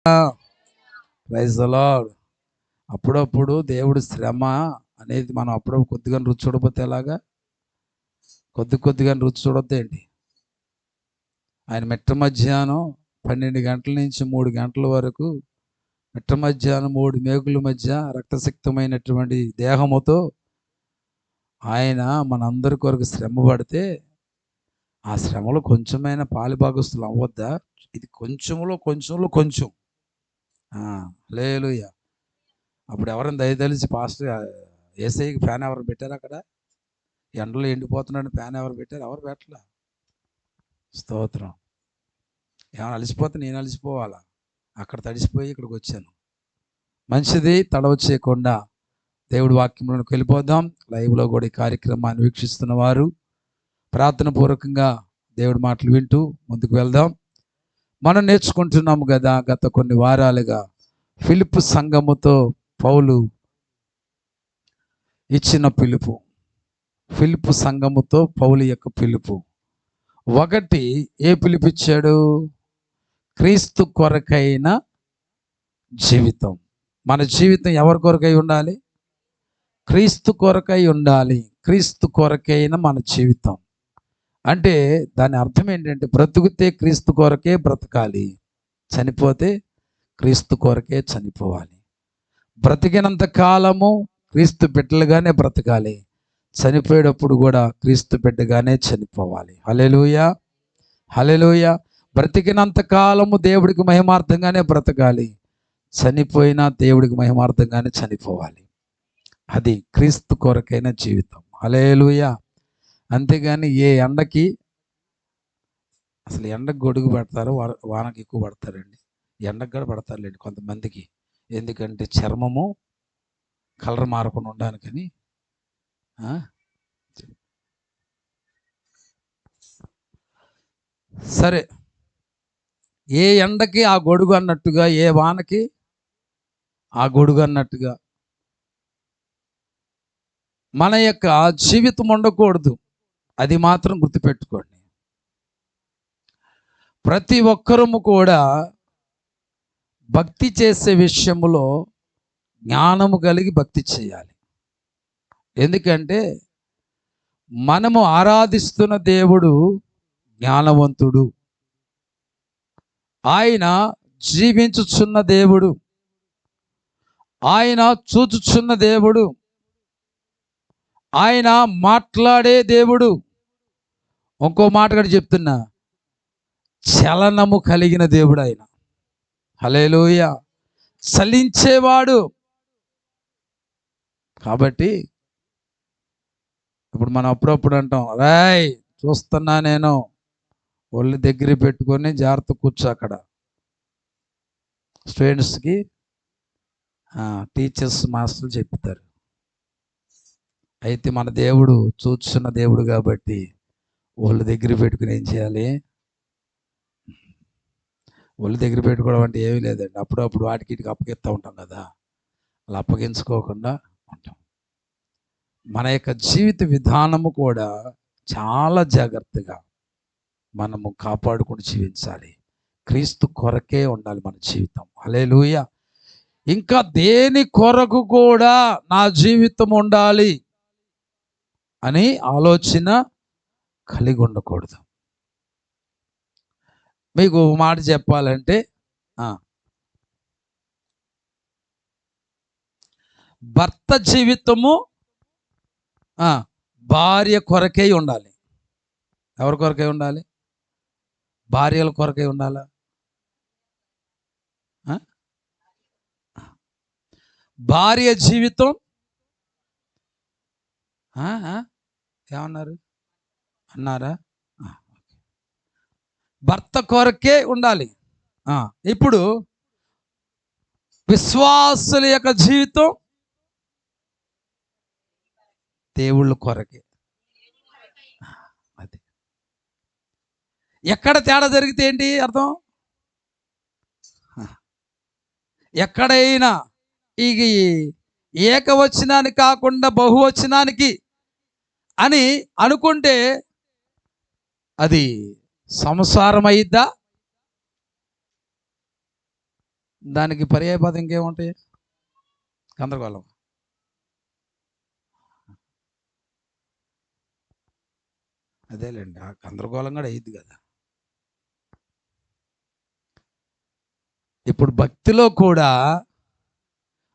Praise the lord. అప్పుడప్పుడు దేవుడు శ్రమ అనేది మనం అప్పుడప్పుడు కొద్దిగా రుచి చూడకపోతే ఎలాగా? కొద్దిగా రుచి చూడొద్దు ఏంటి? ఆయన మిట్ట మధ్యాహ్నం 12 గంటల నుంచి 3 గంటల వరకు మిట్ట మధ్యాహ్నం 3 మేకుల మధ్య రక్తసిక్తమైనటువంటి దేహముతో ఆయన మనందరి కొరకు శ్రమ పడితే ఆ శ్రమలో కొంచెమైనా పాలుభాగస్తులు అవ్వద్దా? ఇది కొంచెంలో కొంచెం. హల్లెలూయా. అప్పుడు ఎవరైనా దయతలిచి పాస్టర్ ఏసైకి ఫ్యాన్ ఎవరు పెట్టారు? అక్కడ ఎండలో ఎండిపోతున్నాడు ఫ్యాన్ ఎవరు పెట్టారు? ఎవరు పెట్టలా. స్తోత్రం. ఏమైనా అలసిపోతే నేను అలసిపోవాలా? అక్కడ తడిసిపోయి ఇక్కడికి వచ్చాను. మంచిది. తడవ చేయకుండా దేవుడి వాక్యంలోకి వెళ్ళిపోదాం. లైవ్లో కూడా ఈ కార్యక్రమాన్ని వీక్షిస్తున్న వారు ప్రార్థన పూర్వకంగా దేవుడి మాటలు వింటూ ముందుకు వెళ్దాం. మనం నేర్చుకుంటున్నాము కదా గత కొన్ని వారాలుగా ఫిలిప్పు సంఘముతో పౌలు ఇచ్చిన పిలుపు. ఫిలిప్పు సంఘముతో పౌలు యొక్క పిలుపు. ఒకటి ఏ పిలిపిచ్చాడు? క్రీస్తు కొరకైన జీవితం. మన జీవితం ఎవరి కొరకై ఉండాలి? క్రీస్తు కొరకై ఉండాలి. క్రీస్తు కొరకైన మన జీవితం అంటే దాని అర్థం ఏంటంటే బ్రతుకుతే క్రీస్తు కొరకే బ్రతకాలి, చనిపోతే క్రీస్తు కొరకే చనిపోవాలి. బ్రతికినంత కాలము క్రీస్తు బిడ్డలుగానే బ్రతకాలి, చనిపోయేటప్పుడు కూడా క్రీస్తు బిడ్డగానే చనిపోవాలి. హల్లెలూయా, హల్లెలూయా. బ్రతికినంత కాలము దేవుడికి మహిమార్థంగానే బ్రతకాలి, చనిపోయినా దేవుడికి మహిమార్థంగానే చనిపోవాలి. అది క్రీస్తు కొరకైన జీవితం. హల్లెలూయా. అంతేగాని ఏ ఎండకి అసలు ఎండకు గొడుగు పెడతారు, వానకి ఎక్కువ పడతారండి. ఎండకు కూడా పడతారులేండి కొంతమందికి, ఎందుకంటే చర్మము కలర్ మారకుండా ఉండడానికని. సరే, ఏ ఎండకి ఆ గొడుగు అన్నట్టుగా, ఏ వానకి ఆ గొడుగు అన్నట్టుగా మన యొక్క జీవితం ఉండకూడదు. అది మాత్రం గుర్తుపెట్టుకోండి. ప్రతి ఒక్కరము కూడా భక్తి చేసే విషయంలో జ్ఞానము కలిగి భక్తి చేయాలి. ఎందుకంటే మనము ఆరాధిస్తున్న దేవుడు జ్ఞానవంతుడు, ఆయన జీవించుచున్న దేవుడు, ఆయన చూచుచున్న దేవుడు, ఆయన మాట్లాడే దేవుడు. ఇంకో మాట కూడా చెప్తున్నా, చలనము కలిగిన దేవుడు ఆయన. హల్లెలూయా. చలించేవాడు. కాబట్టి ఇప్పుడు మనం అప్పుడప్పుడు అంటాం, రాయ్ చూస్తున్నా నేను, ఒళ్ళు దగ్గర పెట్టుకొని జాగ్రత్త కూర్చో. అక్కడ స్టూడెంట్స్కి టీచర్స్ మాస్టర్లు చెప్తారు. అయితే మన దేవుడు చూస్తున్న దేవుడు కాబట్టి ఒళ్ళు దగ్గర పెట్టుకుని ఏం చేయాలి? ఒళ్ళు దగ్గర పెట్టుకోవడం అంటే ఏమీ లేదండి. అప్పుడప్పుడు వాటికి ఇటుకి అప్పగిస్తూ ఉంటాం కదా, అలా అప్పగించుకోకుండా ఉంటాం. మన యొక్క జీవిత విధానము కూడా చాలా జాగ్రత్తగా మనము కాపాడుకుని జీవించాలి. క్రీస్తు కొరకే ఉండాలి మన జీవితం. హల్లెలూయా. ఇంకా దేని కొరకు కూడా నా జీవితం ఉండాలి అని ఆలోచన కలిగి ఉండకూడదు. మీకు మాట చెప్పాలంటే భర్త జీవితము భార్య కొరకై ఉండాలి. ఎవరి కొరకై ఉండాలి? భార్యల కొరకై ఉండాలా? భార్య జీవితం ఏమన్నారు? అన్నారా? భర్త కొరకే ఉండాలి. ఇప్పుడు విశ్వాసుల యొక్క జీవితం దేవుళ్ళ కొరకే. అది ఎక్కడ తేడా జరిగితే ఏంటి అర్థం? ఎక్కడైనా ఈ ఏకవచనానికి కాకుండా బహువచనానికి అని అనుకుంటే అది సంసారం అయిద్దా? దానికి పర్యాయపదం ఇంకేముంటాయి? గందరగోళం. అదేలేండి, ఆ గందరగోళం కూడా అయ్యిద్ది కదా. ఇప్పుడు భక్తిలో కూడా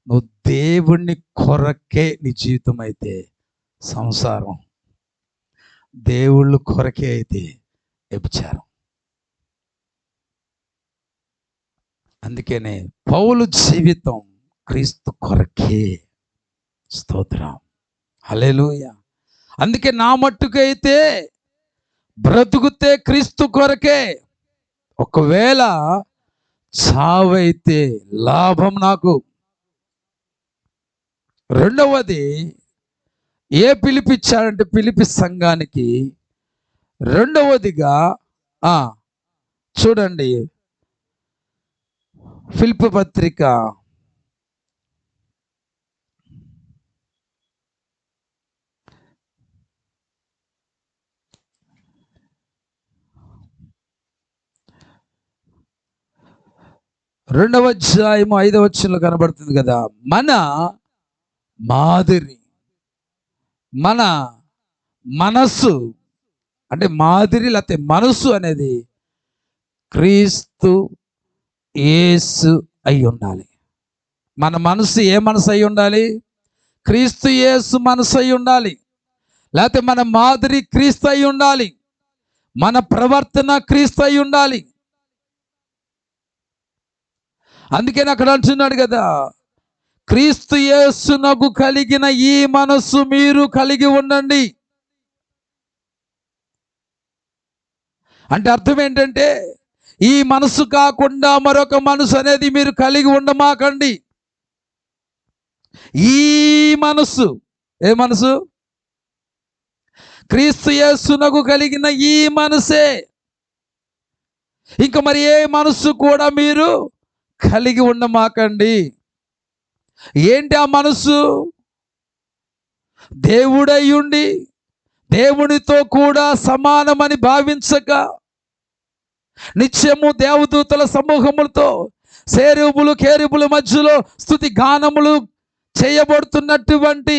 నువ్వు దేవుణ్ణి కొరకే నీ జీవితం అయితే సంసారం, దేవుళ్ళు కొరకే అయితే వ్యభిచారం. అందుకనే పౌలు జీవితం క్రీస్తు కొరకే. స్తోత్రం, హల్లెలూయా. అందుకే నా మట్టుకైతే బ్రతుకుతే క్రీస్తు కొరకే, ఒకవేళ చావైతే లాభం నాకు. రెండవది పిలిపిచ్చాడంటే పిలిపి సంఘానికి రెండవదిగా చూడండి, ఫిలిప్పీ పత్రిక 2వ అధ్యాయము 5వ వచనంలో కనబడుతుంది కదా, మన మాదిరి, మన మనస్సు అంటే మాదిరి లేకపోతే మనసు అనేది క్రీస్తు యేసు అయి ఉండాలి. మన మనసు ఏ మనసు అయి ఉండాలి? క్రీస్తు యేసు మనసు అయి ఉండాలి. లేకపోతే మన మాదిరి క్రీస్తు అయి ఉండాలి. మన ప్రవర్తన క్రీస్తు అయి ఉండాలి. అందుకని అక్కడ అంటున్నాడు కదా, క్రీస్తు యేసునకు కలిగిన ఈ మనస్సు మీరు కలిగి ఉండండి. అంటే అర్థం ఏంటంటే, ఈ మనసు కాకుండా మరొక మనసు అనేది మీరు కలిగి ఉండమాకండి. ఈ మనసు, ఏ మనసు? క్రీస్తు యేసునకు కలిగిన ఈ మనసే. ఇంకా మరి ఏ మనసు కూడా మీరు కలిగి ఉండమాకండి. ఏంటి ఆ మనసు? దేవుడయ్యుండి దేవునితో కూడా సమానమని భావించక, నిత్యము దేవదూతల సమూహములతో సేరుబులు కేరుబుల మధ్యలో స్తుతి గానములు చేయబడుతున్నటువంటి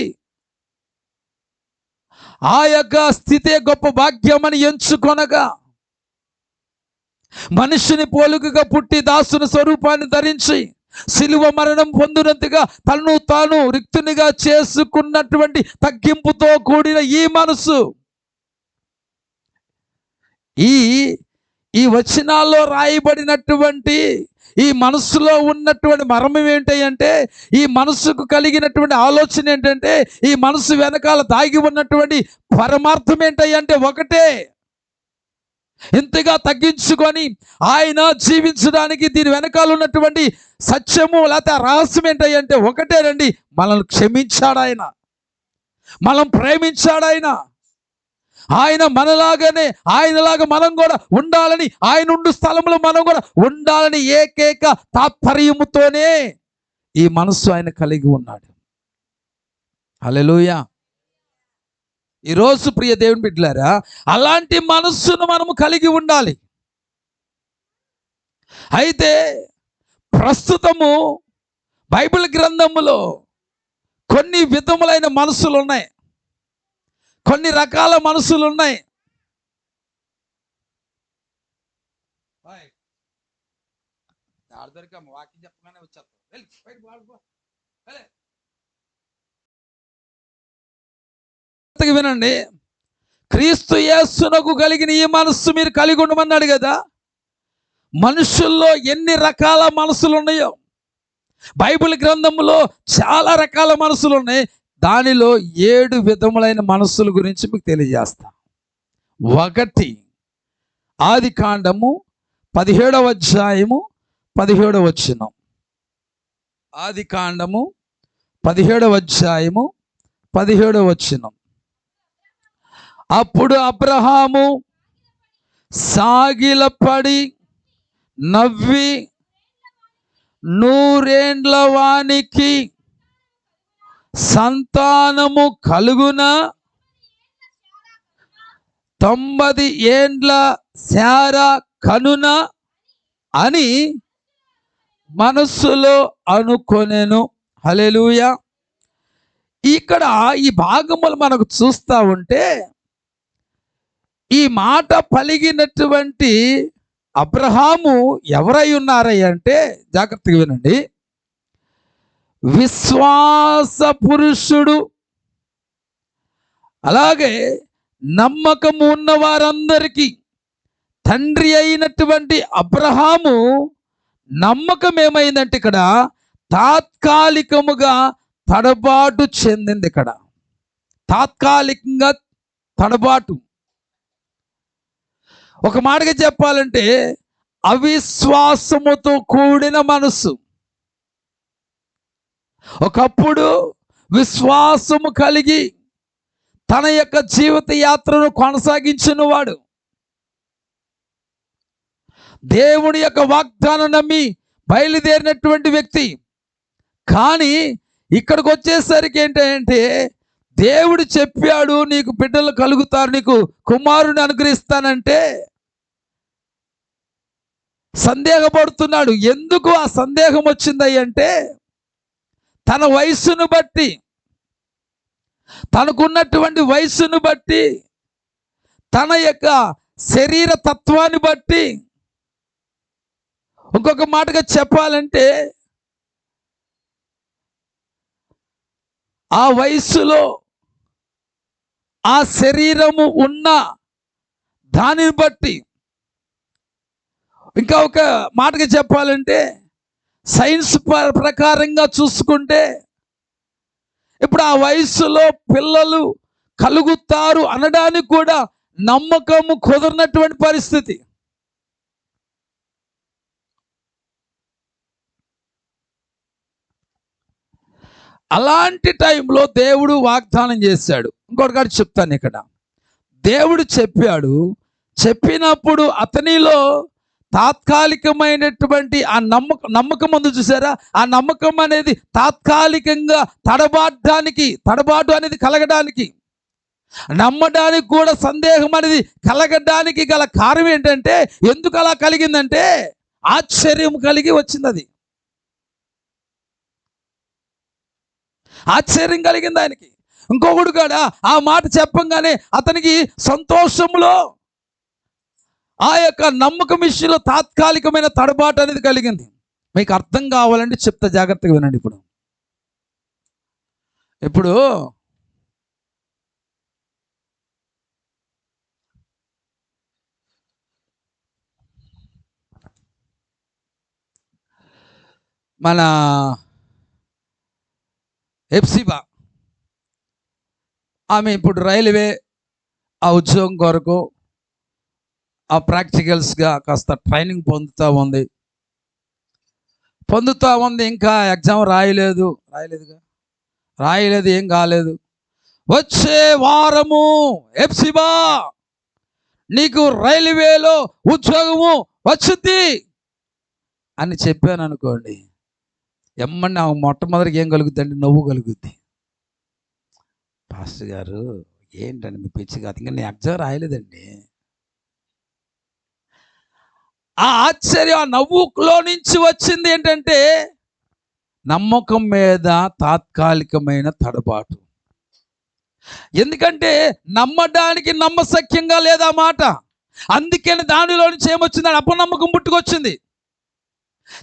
ఆ యొక్క స్థితే గొప్ప భాగ్యమని ఎంచుకొనగా, మనుషుని పోలికగా పుట్టి దాసుని స్వరూపాన్ని ధరించి సిలువ మరణం పొందినంతగా తను తాను రిక్తునిగా చేసుకున్నటువంటి తగ్గింపుతో కూడిన ఈ మనసు, ఈ వచనాల్లో రాయబడినటువంటి ఈ మనసులో ఉన్నటువంటి మర్మం ఏంటంటే, ఈ మనసుకు కలిగినటువంటి ఆలోచన ఏంటంటే, ఈ మనసు వెనకాల దాగి ఉన్నటువంటి పరమార్థం ఏంటంటే ఒకటే. ఇంతగా తగ్గించుకొని ఆయన జీవించడానికి దీని వెనకాల ఉన్నటువంటి సత్యము లేకపోతే రహస్యం ఏంటంటే ఒకటేనండి. మనల్ని క్షమించాడు ఆయన, మనం ప్రేమించాడు ఆయన. ఆయన మనలాగానే, ఆయనలాగా మనం కూడా ఉండాలని, ఆయన ఉండు స్థలంలో మనం కూడా ఉండాలని ఏకైక తాత్పర్యముతోనే ఈ మనస్సు ఆయన కలిగి ఉన్నాడు. హల్లెలూయా. ఈరోజు ప్రియ దేవుని బిడ్డలారా, అలాంటి మనస్సును మనము కలిగి ఉండాలి. అయితే ప్రస్తుతము బైబిల్ గ్రంథములో కొన్ని విధములైన మనసులు ఉన్నాయి, కొన్ని రకాల మనసులు ఉన్నాయి. వినండి, క్రీస్తు యేసునకు కలిగిన ఈ మనస్సు మీరు కలిగి ఉండమన్నాడు కదా. మనుషుల్లో ఎన్ని రకాల మనసులు ఉన్నాయో బైబిల్ గ్రంథంలో చాలా రకాల మనసులు ఉన్నాయి. దానిలో 7 విధములైన మనస్సుల గురించి మీకు తెలియజేస్తా. 1 ఆదికాండము 17వ అధ్యాయము 17వ వచనం. ఆదికాండము 17వ అధ్యాయము 17వ వచనం. అప్పుడు అబ్రహాము సాగిలపడి నవ్వి 100 ఏండ్ల వానికి సంతానము కలుగున 90 ఏండ్ల శారా కనున అని మనస్సులో అనుకొనెను. హల్లెలూయా. ఇక్కడ ఈ భాగములు మనకు చూస్తా ఉంటే ఈ మాట పలిగినటువంటి అబ్రహాము ఎవరై ఉన్నారయ్య అంటే, జాగ్రత్తగా వినండి, విశ్వాస పురుషుడు. అలాగే నమ్మకము ఉన్న వారందరికీ తండ్రి అయినటువంటి అబ్రహాము నమ్మకం ఏమైందంటే ఇక్కడ తాత్కాలికముగా తడబాటు చెందింది. ఇక్కడ తాత్కాలికంగా తడబాటు. ఒక మాటగా చెప్పాలంటే అవిశ్వాసముతో కూడిన మనసు. ఒకప్పుడు విశ్వాసము కలిగి తన యొక్క జీవిత యాత్రను కొనసాగించిన వాడు, దేవుని యొక్క వాగ్దానం నమ్మి బయలుదేరినటువంటి వ్యక్తి. కానీ ఇక్కడికి వచ్చేసరికి ఏంటంటే, దేవుడు చెప్పాడు నీకు బిడ్డలు కలుగుతారు, నీకు కుమారుని అనుగ్రహిస్తానంటే సందేహపడుతున్నాడు. ఎందుకు ఆ సందేహం వచ్చింది అంటే, తన వయస్సును బట్టి, తనకున్నటువంటి వయస్సును బట్టి, తన యొక్క శరీర తత్వాన్ని బట్టి, ఇంకొక మాటగా చెప్పాలంటే ఆ వయస్సులో ఆ శరీరము ఉన్న దానిని బట్టి, ఇంకా ఒక మాటగా చెప్పాలంటే సైన్స్ ప్రకారంగా చూసుకుంటే ఇప్పుడు ఆ వయస్సులో పిల్లలు కలుగుతారు అనడానికి కూడా నమ్మకము కుదరనటువంటి పరిస్థితి. అలాంటి టైంలో దేవుడు వాగ్దానం చేశాడు. ఇంకొకటి చెప్తాను ఇక్కడ. దేవుడు చెప్పాడు, చెప్పినప్పుడు అతనిలో తాత్కాలికమైనటువంటి ఆ నమ్మకం ఉంది చూసారా, ఆ నమ్మకం అనేది తాత్కాలికంగా తడబాటు అనేది కలగడానికి, నమ్మడానికి కూడా సందేహం అనేది కలగడానికి గల కారణం ఏంటంటే, ఎందుకు అలా కలిగిందంటే ఆశ్చర్యం కలిగి వచ్చింది. అది ఆశ్చర్యం కలిగింది ఆయనకి. ఇంకొకడు కూడా ఆ మాట చెప్పంగానే అతనికి సంతోషంలో ఆ యొక్క నమ్మకం విషయంలో తాత్కాలికమైన తడబాటు అనేది కలిగింది. మీకు అర్థం కావాలంటే చెప్తా, జాగ్రత్తగా వినండి. ఇప్పుడు మన ఎప్సిబా ఆమె ఇప్పుడు రైల్వే ఆ ఉద్యోగం కొరకు ఆ ప్రాక్టికల్స్గా కాస్త ట్రైనింగ్ పొందుతూ ఉంది. ఇంకా ఎగ్జామ్ రాయలేదు, ఏం కాలేదు. వచ్చే వారము ఎప్సిబా నీకు రైల్వేలో ఉద్యోగము వచ్చింది అని చెప్పాను అనుకోండి, ఎమ్మని మొట్టమొదటికి ఏం కలుగుద్దండి? నవ్వు కలుగుద్ది. పాస్టర్ గారు ఏంటండి మీ పిచ్చి కాదు, ఇంకా నేను ఎగ్జామ్ రాయలేదండి. ఆ ఆశ్చర్యం, ఆ నవ్వులో నుంచి వచ్చింది ఏంటంటే నమ్మకం మీద తాత్కాలికమైన తడబాటు. ఎందుకంటే నమ్మడానికి నమ్మశక్యంగా లేదా మాట. అందుకని దానిలో నుంచి ఏమొచ్చిందని అపనమ్మకం పుట్టుకొచ్చింది.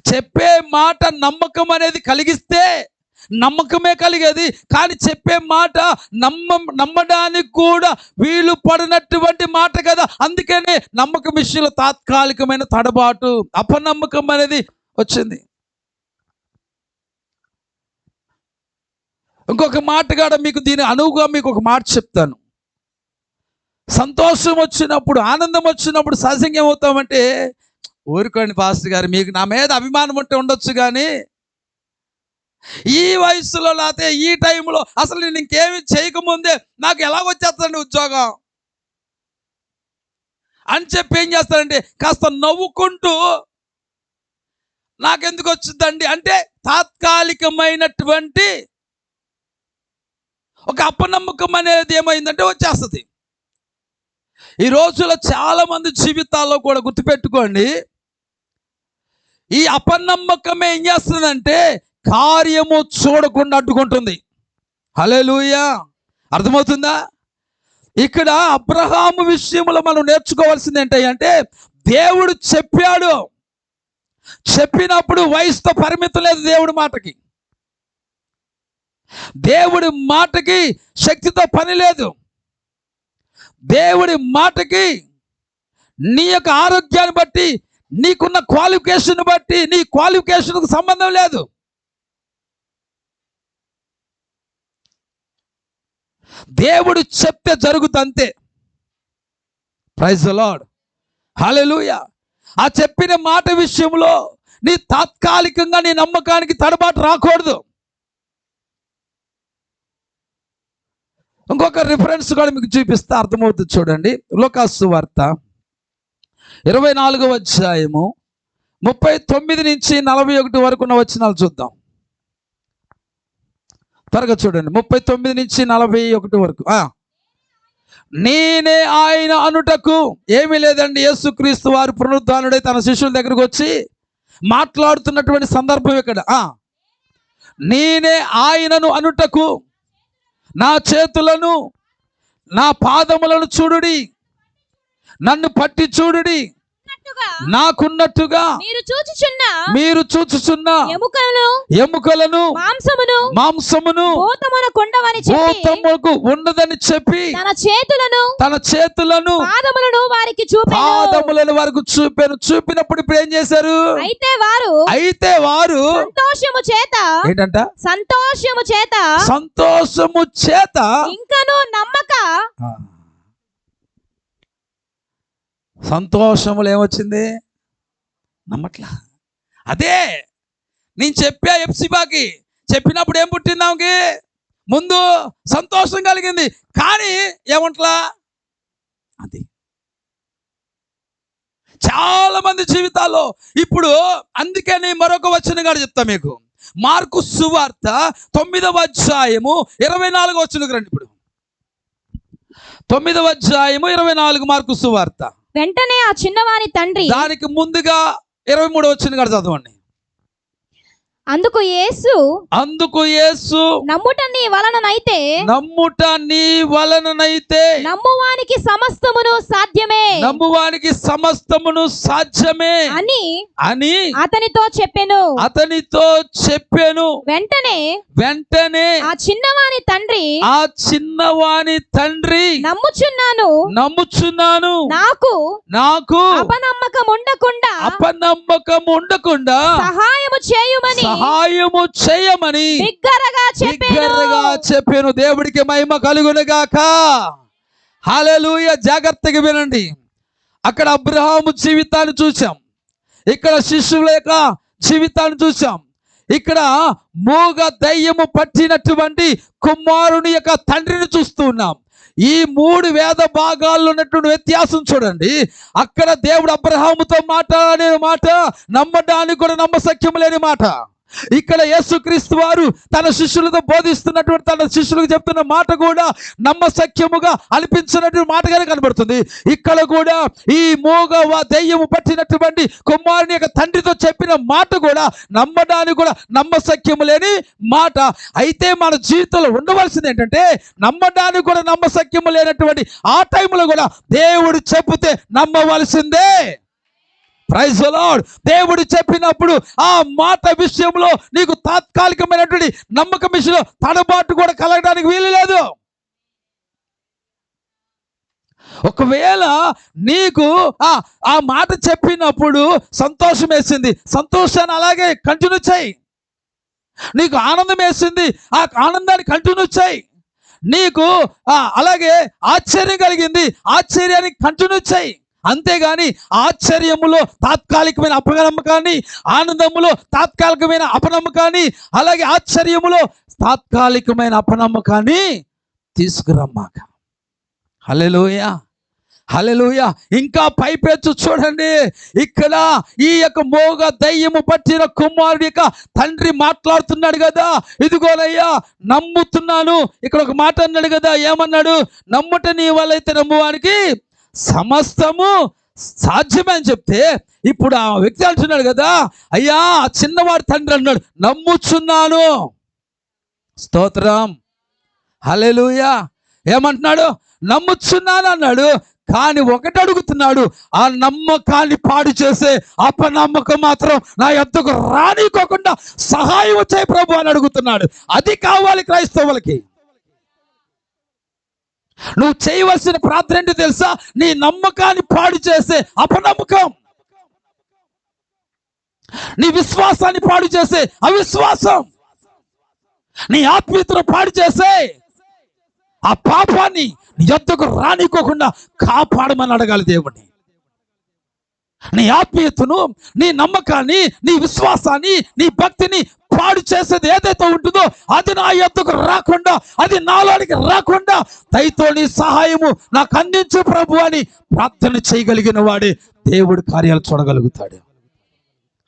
చెప్పే మాట నమ్మకం అనేది కలిగిస్తే నమ్మకమే కలిగేది, కానీ చెప్పే మాట నమ్మడానికి కూడా వీలు పడినటువంటి మాట కదా. అందుకనే నమ్మకం విషయంలో తాత్కాలికమైన తడబాటు, అపనమ్మకం అనేది వచ్చింది. ఇంకొక మాట కూడా మీకు దీని అనువుగా మీకు ఒక మాట చెప్తాను. సంతోషం వచ్చినప్పుడు, ఆనందం వచ్చినప్పుడు సహజంగా ఏమవుతామంటే, ఊరుకోండి పాస్టర్ గారు, మీకు నా మీద అభిమానం ఉంటే ఉండొచ్చు, కానీ ఈ వయసులో లేకపోతే ఈ టైంలో అసలు నేను ఇంకేమి చేయకముందే నాకు ఎలాగొచ్చేస్తానండి ఉద్యోగం అని చెప్పి ఏం చేస్తారంటే కాస్త నవ్వుకుంటూ నాకెందుకు వచ్చిందండి అంటే తాత్కాలికమైనటువంటి ఒక అపనమ్మకం అనేది ఏమైందంటే వచ్చేస్తుంది. ఈ రోజుల్లో చాలామంది జీవితాల్లో కూడా గుర్తుపెట్టుకోండి, ఈ అపనమ్మకమే ఏం చేస్తుందంటే కార్యము చూడకుండా అడ్డుకుంటుంది. హల్లెలూయా, అర్థమవుతుందా? ఇక్కడ అబ్రహాము విషయంలో మనం నేర్చుకోవాల్సింది ఏంటంటే, దేవుడు చెప్పాడు, చెప్పినప్పుడు వయసుతో పరిమితం లేదు దేవుడి మాటకి. దేవుడి మాటకి శక్తితో పని లేదు. దేవుడి మాటకి నీ యొక్క ఆరోగ్యాన్ని బట్టి, నీకున్న క్వాలిఫికేషన్ బట్టి, నీ క్వాలిఫికేషన్కు సంబంధం లేదు. దేవుడు చెప్తే జరుగుతంతే. ప్రైజ్ ది లార్డ్, హల్లెలూయా. ఆ చెప్పిన మాట విషయంలో నీ తాత్కాలికంగా నీ నమ్మకానికి తడబాటు రాకూడదు. ఇంకొక రిఫరెన్స్ కూడా మీకు చూపిస్తే అర్థమవుతుంది. చూడండి, లూకాసు సువార్త 24వ అధ్యాయము 39 నుంచి 41 వరకు ఉన్న వచనాలు చూద్దాం. త్వరగా చూడండి, 39 నుంచి 41 వరకు. నేనే ఆయన అనుటకు ఏమీ లేదండి. యేసుక్రీస్తు వారు పునరుద్ధానుడై తన శిష్యుల దగ్గరకు వచ్చి మాట్లాడుతున్నటువంటి సందర్భం ఇక్కడ. నేనే ఆయనను అనుటకు నా చేతులను నా పాదములను చూడుడి, నన్ను పట్టి చూడుడి, నాకున్నట్టుగా మీరు చూచుచున్న ఎముకలను మాంసమును భూతముకు ఉన్నదని చెప్పి తన చేతులను పాదములను వారికి చూపినప్పుడు ఇప్పుడు ఏం చేశారు? అయితే వారు ఏంటంట? సంతోషము చేత ఇంకను నమ్మక. సంతోషములు ఏమొచ్చింది? నమ్మట్లా. అదే నేను చెప్పా ఎప్సిబాకి, చెప్పినప్పుడు ఏం పుట్టింది ఆమెకి? ముందు సంతోషం కలిగింది, కానీ ఏమంటలా? అది చాలా మంది జీవితాల్లో ఇప్పుడు. అందుకని మరొక వచనం కూడా చెప్తా మీకు. మార్కు సువార్త 9వ అధ్యాయము 24వ వచనంకి రండి. ఇప్పుడు 9వ అధ్యాయము 24 మార్కు సువార్త. వెంటనే ఆ చిన్నవాని తండ్రి, దానికి ముందుగా 23వ వచనం కూడా చదవండి. అందుకు యేసు నమ్ముట నీ వలననైతే నమ్మువానికి సమస్తమును సాధ్యమే అని అతనితో చెప్పెను. వెంటనే ఆ చిన్నవాని తండ్రి నమ్ముచున్నాను నాకు అపనమ్మకం ఉండకుండా సహాయము చేయమని బిగ్గరగా చెప్పాను. దేవుడికి మహిమ కలుగునుగాక. హల్లెలూయా. జాగ్రత్తగా వినండి. అక్కడ అబ్రహాము జీవితాన్ని చూసాం, ఇక్కడ శిష్యుల యొక్క జీవితాన్ని చూసాం, ఇక్కడ మూగ దయ్యము పట్టినటువంటి కుమారుని యొక్క తండ్రిని చూస్తూ ఉన్నాం. ఈ 3 వేద భాగాల్లో ఉన్నటువంటి వ్యత్యాసం చూడండి. అక్కడ దేవుడు అబ్రహాముతో మాట్లాడే మాట నమ్మడానికి కూడా నమ్మశక్యం లేని మాట. ఇక్కడ యేసుక్రీస్తు వారు తన శిష్యులతో బోధిస్తున్నటువంటి తన శిష్యులకు చెప్తున్న మాట కూడా నమ్మశక్యముగా అనిపించినటువంటి మాటగానే కనబడుతుంది. ఇక్కడ కూడా ఈ మూగ దెయ్యము పట్టినటువంటి కుమారుని యొక్క తండ్రితో చెప్పిన మాట కూడా నమ్మడానికి కూడా నమ్మశక్యము లేని మాట. అయితే మన జీవితంలో ఉండవలసింది ఏంటంటే, నమ్మడానికి కూడా నమ్మశక్యము లేనటువంటి ఆ టైంలో కూడా దేవుడు చెబితే నమ్మవలసిందే. Praise the lord. దేవుడు చెప్పినప్పుడు ఆ మాట విషయంలో నీకు తాత్కాలికమైనటువంటి నమ్మకం విషయంలో తడబాటు కూడా కలగడానికి వీలు లేదు. ఒకవేళ నీకు ఆ మాట చెప్పినప్పుడు సంతోషం వేసింది, సంతోషాన్ని అలాగే కంటిన్యూ చేయి. నీకు ఆనందం వేసింది, ఆ ఆనందాన్ని కంటిన్యూ చేయి. నీకు అలాగే ఆశ్చర్యం కలిగింది, ఆశ్చర్యాన్ని కంటిన్యూ చేయి. అంతేగాని ఆశ్చర్యములో తాత్కాలికమైన అపనమ్మకాన్ని, ఆనందములో తాత్కాలికమైన అపనమ్మకాన్ని, అలాగే ఆశ్చర్యములో తాత్కాలికమైన అపనమ్మకాన్ని తీసుకురమ్మాక. హల్లెలూయా, హల్లెలూయా. ఇంకా పైపెచ్చు చూడండి. ఇక్కడ ఈ యొక్క మోగ దయ్యము పట్టిన కుమారుడి యొక్క తండ్రి మాట్లాడుతున్నాడు కదా, ఇదిగోనయ్యా నమ్ముతున్నాను. ఇక్కడ ఒక మాట అన్నాడు కదా, ఏమన్నాడు? నమ్ముట నీ వల్లైతే నమ్మువానికి సమస్తము సాధ్యమే అని చెప్తే ఇప్పుడు ఆ వ్యక్తి అంటున్నాడు కదా, అయ్యా ఆ చిన్నవాడి తండ్రి అన్నాడు, నమ్ముచున్నాను. స్తోత్రం, హల్లెలూయా. ఏమంటున్నాడు? నమ్ముచున్నాను అన్నాడు. కానీ ఒకటి అడుగుతున్నాడు, ఆ నమ్మకాన్ని పాడు చేసే అపనమ్మకం మాత్రం నా యొద్దకు రానికోకుండా సహాయం వచ్చాయి ప్రభు అని అడుగుతున్నాడు. అది కావాలి క్రైస్తవులకి. నువ్వు చేయవలసిన ప్రార్థన ఏంటి తెలుసా? నీ నమ్మకాన్ని పాడు చేసే అపనమ్మకం, నీ విశ్వాసాన్ని పాడు చేసే అవిశ్వాసం, నీ ఆత్మీయతను పాడు చేసే ఆ పాపాన్ని నీ యొద్దకు రానికోకుండా కాపాడమని అడగాలి దేవుణ్ణి. నీ ఆత్మీయతను, నీ నమ్మకాన్ని, నీ విశ్వాసాన్ని, నీ భక్తిని పాడు చేసేది ఏదైతే ఉంటుందో అది నా యొద్దకు రాకుండా, అది నాలోనికి రాకుండా దయతో నీ సహాయము నాకు అందించు ప్రభు అని ప్రార్థన చేయగలిగిన వాడే దేవుడి కార్యాలు చూడగలుగుతాడు.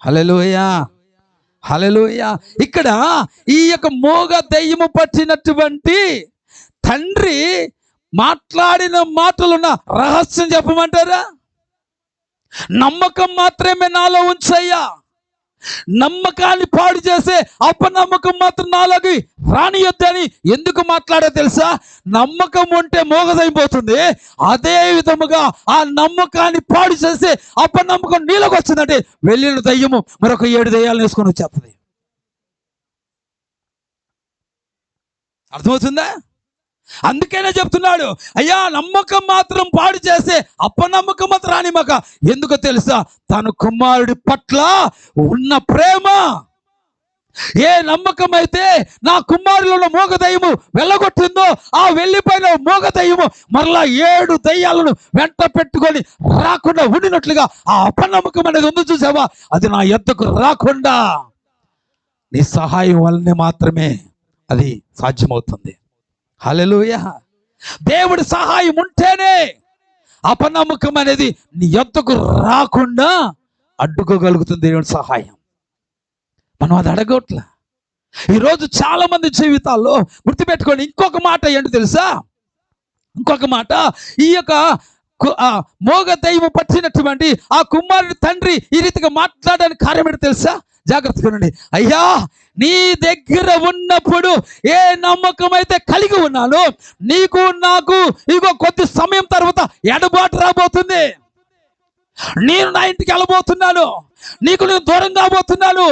హల్లెలూయా, హల్లెలూయా. ఇక్కడ ఈ యొక్క మోగ దయ్యము పట్టినటువంటి తండ్రి మాట్లాడిన మాటలున్న రహస్యం చెప్పమంటారా? నమ్మకం మాత్రమే నాలో ఉంచయ్యా, నమ్మకాన్ని పాడు చేసే అపనమ్మకం మాత్రం నాలోకి రానియొద్దని ఎందుకు మాట్లాడా తెలుసా? నమ్మకం ఉంటే మోగదైపోతుంది, అదే విధముగా ఆ నమ్మకాన్ని పాడు చేసే అపనమ్మకం నీలోకి వచ్చిందంటే వెళ్ళిన దయ్యము మరొక 7 దయ్యాలను వేసుకొని వచ్చేస్తుంది. అర్థమవుతుందా? అందుకనే చెప్తున్నాడు, అయ్యా నమ్మకం మాత్రం పాడు చేసే అపనమ్మకం మాత్రం రానిమక. ఎందుకో తెలుసా? తన కుమారుడి పట్ల ఉన్న ప్రేమ. ఏ నమ్మకం అయితే నా కుమారులలో మోగదయ్యము వెళ్ళగొట్టిందో, ఆ వెళ్ళిపోయిన మోగదయ్యము మరలా 7 దయ్యాలను వెంట పెట్టుకొని రాకుండా ఉండినట్లుగా ఆ అపనమ్మకం అనేది ఉంది చూసావా, అది నా యొద్దకు రాకుండా నీ సహాయం వల్లనే మాత్రమే అది సాధ్యమవుతుంది. హల్లెలూయా. దేవుడి సహాయం ఉంటేనే అపనమ్మకం అనేది నీ యొద్దకు రాకుండా అడ్డుకోగలుగుతుంది దేవుడి సహాయం. మనం అది అడగట్ల. ఈరోజు చాలా మంది జీవితాల్లో గుర్తుపెట్టుకోండి, ఇంకొక మాట ఏంటి తెలుసా? ఇంకొక మాట, ఈ యొక్క మోగ దైవం పట్టినటువంటి ఆ కుమారుడి తండ్రి ఈ రీతిగా మాట్లాడడానికి కార్యం ఏంటి తెలుసా? జాగ్రత్తగా ఉండండి. అయ్యా నీ దగ్గర ఉన్నప్పుడు ఏ నమ్మకం అయితే కలిగి ఉన్నానో, నీకు నాకు ఇగో కొద్ది సమయం తర్వాత ఎడబాటు రాబోతుంది. నేను నా ఇంటికి వెళ్ళబోతున్నాను, నీకు నేను దూరం కాబోతున్నాను.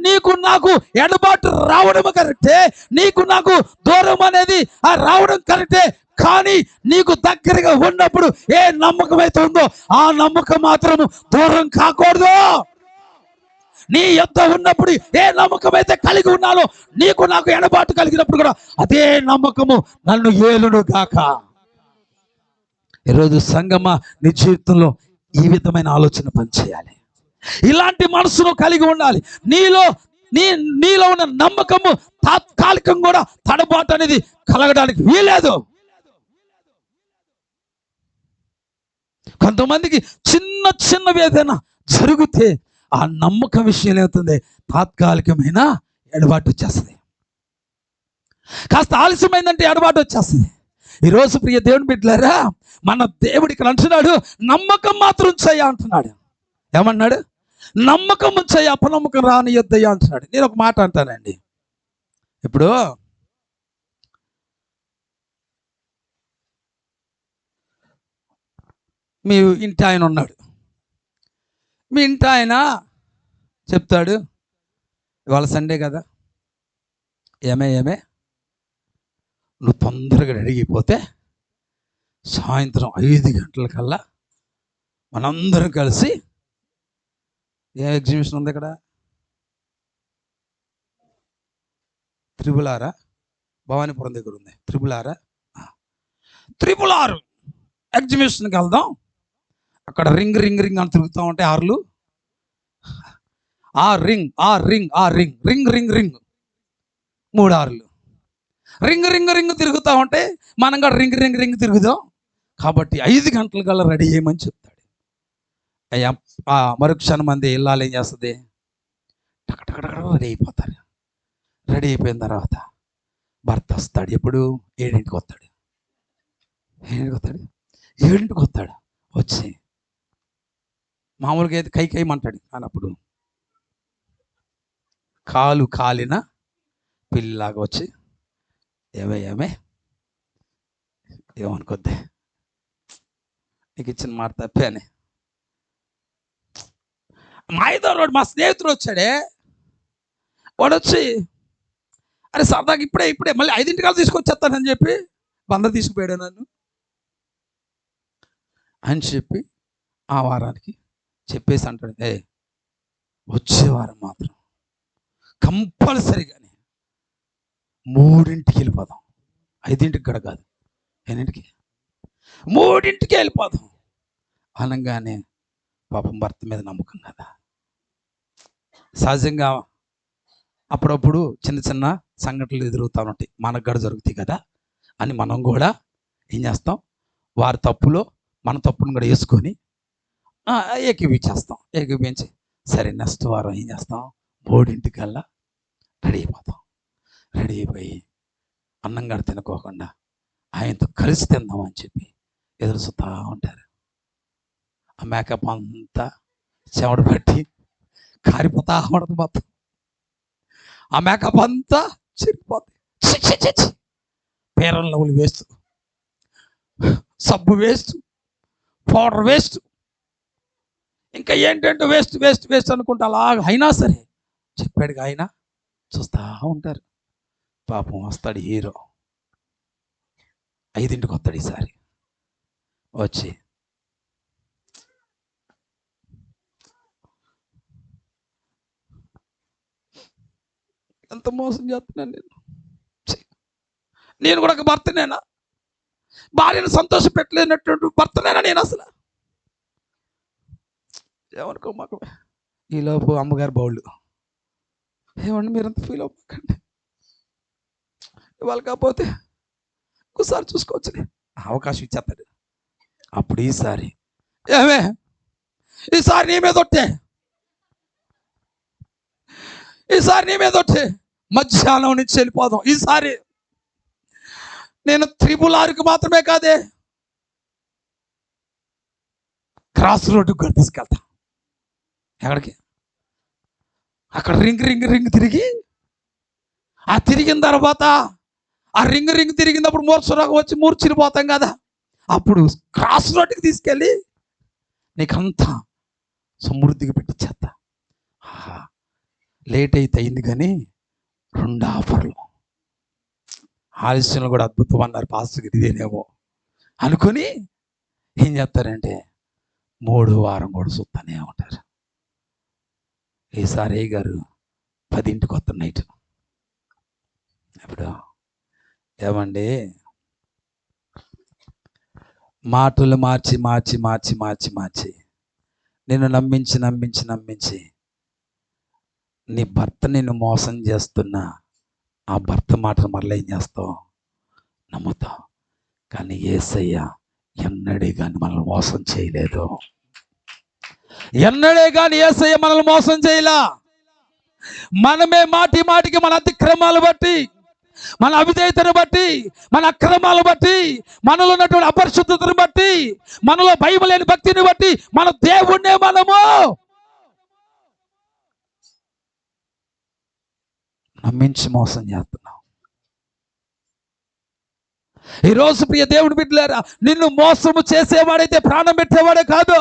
నీకు నాకు ఎడబాటు రావడం కరెక్టే, నీకు నాకు దూరం అనేది ఆ రావడం కరెక్టే. కానీ నీకు దగ్గరగా ఉన్నప్పుడు ఏ నమ్మకం అయితే ఉందో ఆ నమ్మకం మాత్రం దూరం కాకూడదు. నీ యొద్ద ఉన్నప్పుడు ఏ నమ్మకం అయితే కలిగి ఉన్నానో, నీకు నాకు ఎడబాటు కలిగినప్పుడు కూడా అదే నమ్మకము నన్ను ఏలును గాక. ఈరోజు సంగమా నీ జీవితంలో ఈ విధమైన ఆలోచన పనిచేయాలి. ఇలాంటి మనసును కలిగి ఉండాలి. నీలో ఉన్న నమ్మకము తాత్కాలికం కూడా తడబాటు అనేది కలగడానికి వీలేదు. కొంతమందికి చిన్న చిన్న వేదన జరిగితే ఆ నమ్మకం విషయం ఏమవుతుంది? తాత్కాలికమైన ఎడబాటు వచ్చేస్తుంది. కాస్త ఆలస్యమైందంటే ఎడబాటు వచ్చేస్తుంది. ఈరోజు ప్రియ దేవుని బిడ్డలారా, మన దేవుడు ఇక్కడ అంటున్నాడు, నమ్మకం మాత్రం ఉంచయ్యా అంటున్నాడు. ఏమన్నాడు? నమ్మకం ఉంచయ్యా, అపనమ్మకం రానియొద్దయ్యా అంటున్నాడు. నేను ఒక మాట అంటానండి. ఇప్పుడు మీ ఇంటి ఆయన ఉన్నాడు. మీ ఇంటి ఆయన చెప్తాడు, ఇవాళ సండే కదా, ఏమే నువ్వు తొందరగా అడిగిపోతే సాయంత్రం 5 గంటలకల్లా మనందరం కలిసి, ఏ ఎగ్జిబిషన్ ఉంది ఇక్కడ? త్రిపులారా, భవానీపురం దగ్గర ఉంది. త్రిపులారు ఎగ్జిబిషన్కి వెళ్దాం. అక్కడ రింగ్ అని తిరుగుతూ ఉంటాయి ఆర్లు. ఆ రింగ్ 3 ఆర్లు రింగ్ తిరుగుతూ ఉంటే మనం కూడా రింగ్ తిరుగుదాం. కాబట్టి 5 గంటల కల్లా రెడీ చేయమని చెప్తాడు. అయ్యా మరొక క్షణం మంది ఇల్లాలు ఏం చేస్తుంది? టకటకటక రెడీ అయిపోతారు. రెడీ అయిపోయిన తర్వాత భర్త వస్తాడు. ఎప్పుడు? 7ంటికి వస్తాడు. 7ంటికి వస్తాడు. వచ్చి మామూలుగా అయితే కైమంటాడు, కానీ అప్పుడు కాలు కాలిన పిల్లిలాగా వచ్చి ఏమే ఏమనుకోద్ది, నీకు ఇచ్చిన మాట తప్పే అని. మా ఐదోడు మా స్నేహితుడు వచ్చాడే, వాడు వచ్చి అరే సరదాగా ఇప్పుడే మళ్ళీ 5 తీసుకొచ్చేస్తానని చెప్పి బంద తీసుకుపోయాడు నన్ను అని చెప్పి ఆ వారానికి చెప్పేసి అంటాడు, వచ్చే వారం మాత్రం కంపల్సరీగానే 3ంటికి వెళ్ళిపోదాం, 5ంటికి కూడా కాదు, 8ంటికి 3ంటికి వెళ్ళిపోదాం అనగానే పాపం భర్త మీద నమ్మకం కదా, సహజంగా అప్పుడప్పుడు చిన్న చిన్న సంఘటనలు ఎదురవుతూ ఉంటాయి, మనకు కూడా జరుగుతాయి కదా అని మనం కూడా ఏం చేస్తాం, వారి తప్పులో మన తప్పును కూడా వేసుకొని ఏకీపించి సరే నెక్స్ట్ వారం ఏం చేస్తాం, 3ంటికల్లా రెడీ అయిపోయి అన్నం కూడా తినుకోకుండా ఆయనతో కలిసి తిందామని చెప్పి ఎదురు చూస్తూ ఉంటారు. ఆ మేకప్ అంతా చెమట పట్టి కారిపోతా ఉండదు, మొత్తం ఆ మేకప్ అంతా చిరిగిపోతుంది, పేరం లవ్వులు వేస్తూ, సబ్బు వేస్తూ, పౌడర్ వేస్ట్, ఇంకా ఏంటంటే వేస్ట్ అనుకుంటా అలాగ. అయినా సరే చెప్పాడుగా ఆయన చూస్తూ ఉంటారు. పాపం వస్తాడు హీరో, 5ంటికి వస్తాడు. ఈసారి వచ్చి ఎంత మోసం చేస్తున్నాను నేను కూడా ఒక భర్తనేనా, భార్యను సంతోష పెట్టలేనటువంటి భర్తనేనా నేను అసలు, ఏమనుకో మాకు. ఈలోపు అమ్మగారు బౌళ్ళు, ఏమండి మీరంత ఫీల్ అవ్వకండి, ఇవాళ కాకపోతే ఒకసారి చూసుకోవచ్చు అవకాశం ఇచ్చేస్తాడు. అప్పుడు ఈసారి ఈసారి నీ మీద ఒట్టే, మధ్యాహ్నం నుంచి వెళ్ళిపోదాం. ఈసారి నేను 6 మాత్రమే కాదే, క్రాస్ రోడ్డుకి కూడా తీసుకెళ్తా. ఎక్కడికి? అక్కడ రింగ్ తిరిగి, ఆ తిరిగిన తర్వాత ఆ రింగ్ తిరిగినప్పుడు మూర్ఛరోగం వచ్చి మూర్చిపోతాం కదా, అప్పుడు క్రాస్ రోడ్డుకి తీసుకెళ్ళి నీకంతా సమృద్ధిగా పెట్టించేస్తా. లేట్ అయితే అయింది కానీ 2 ఆఫర్లు, ఆలస్యంలో కూడా అద్భుతం అన్నారు పాస్టర్ గారు, ఇదేనేమో అనుకుని ఏం చేస్తారంటే 3వ వారం కూడా చూస్తానే ఉంటారు. ఈసారి గారు 10ంటికి వస్తున్న నైట్. ఇప్పుడు ఏమండి మాటలు మార్చి నేను నమ్మించి నీ భర్త నిన్ను మోసం చేస్తున్నా, ఆ భర్త మాటలు మరలా ఏం చేస్తావు, నమ్ముతావు. కానీ యేసయ్య ఎన్నడే కానీ మనల్ని మోసం చేయలేదు, ఎన్నడే కానీ యేసయ్య మనల్ని మోసం చేయలా. మనమే మాటికి మన అతిక్రమాలు బట్టి, మన అవిధేయతను బట్టి, మన అక్రమాలు బట్టి, మనలో ఉన్నటువంటి అపరిశుద్ధతను బట్టి, మనలో భయం లేని భక్తిని బట్టి మన దేవుణ్ణే మనము నమ్మించి మోసం చేస్తున్నాం. ఈరోజు ప్రియ దేవుని బిడ్డలారా, నిన్ను మోసము చేసేవాడైతే ప్రాణం పెట్టేవాడే కాదు,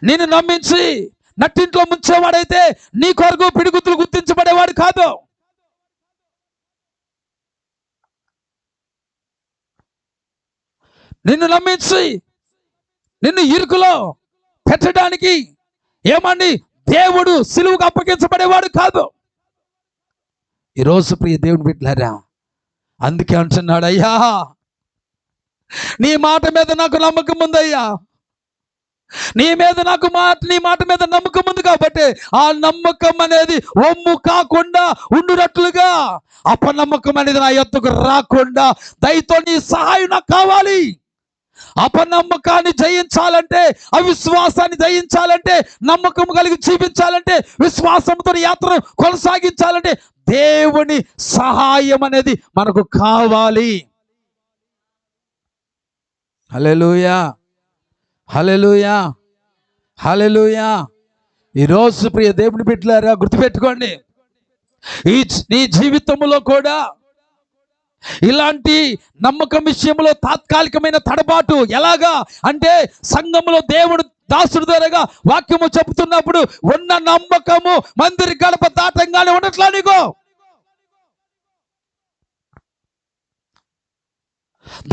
నిన్ను నమ్మించి నట్టింట్లో ముంచేవాడైతే నీ కొరకు పిడిగుద్దులు గుర్తించబడేవాడు కాదు. నిన్ను నమ్మించి నిన్ను ఇరుకులో పెట్టడానికి ఏమండి దేవుడు సిలువకు అప్పగించబడేవాడు కాదు. ఈరోజు ప్రియ దేవుని బిడ్డలారా, అందుకే అంటున్నాడు, అయ్యా నీ మాట మీద నాకు నమ్మకం ఉందయ్యా, నీ మాట మీద నమ్మకం ఉంది కాబట్టి ఆ నమ్మకం అనేది ఒమ్ము కాకుండా ఉండునట్లుగా, అపనమ్మకం అనేది నా యొద్దకు రాకుండా దయతో నీ సహాయం నాకు కావాలి. అపనమ్మకాన్ని జయించాలంటే, అవిశ్వాసాన్ని జయించాలంటే, నమ్మకం కలిగి జీవించాలంటే, విశ్వాసంతో యాత్ర కొనసాగించాలంటే దేవుని సహాయం అనేది మనకు కావాలి. హల్లెలూయా. హల్లెలూయా, హల్లెలూయా. ఈరోజు ప్రియ దేవుని బిడ్డలారా గుర్తుపెట్టుకోండి, నీ జీవితంలో కూడా ఇలాంటి నమ్మకం విషయంలో తాత్కాలికమైన తడబాటు ఎలాగా అంటే, సంఘంలో దేవుడు దాసుడు ద్వారాగా వాక్యము చెబుతున్నప్పుడు ఉన్న నమ్మకము మందిరి గడప దాటంగానే ఉండట్లా నీకు.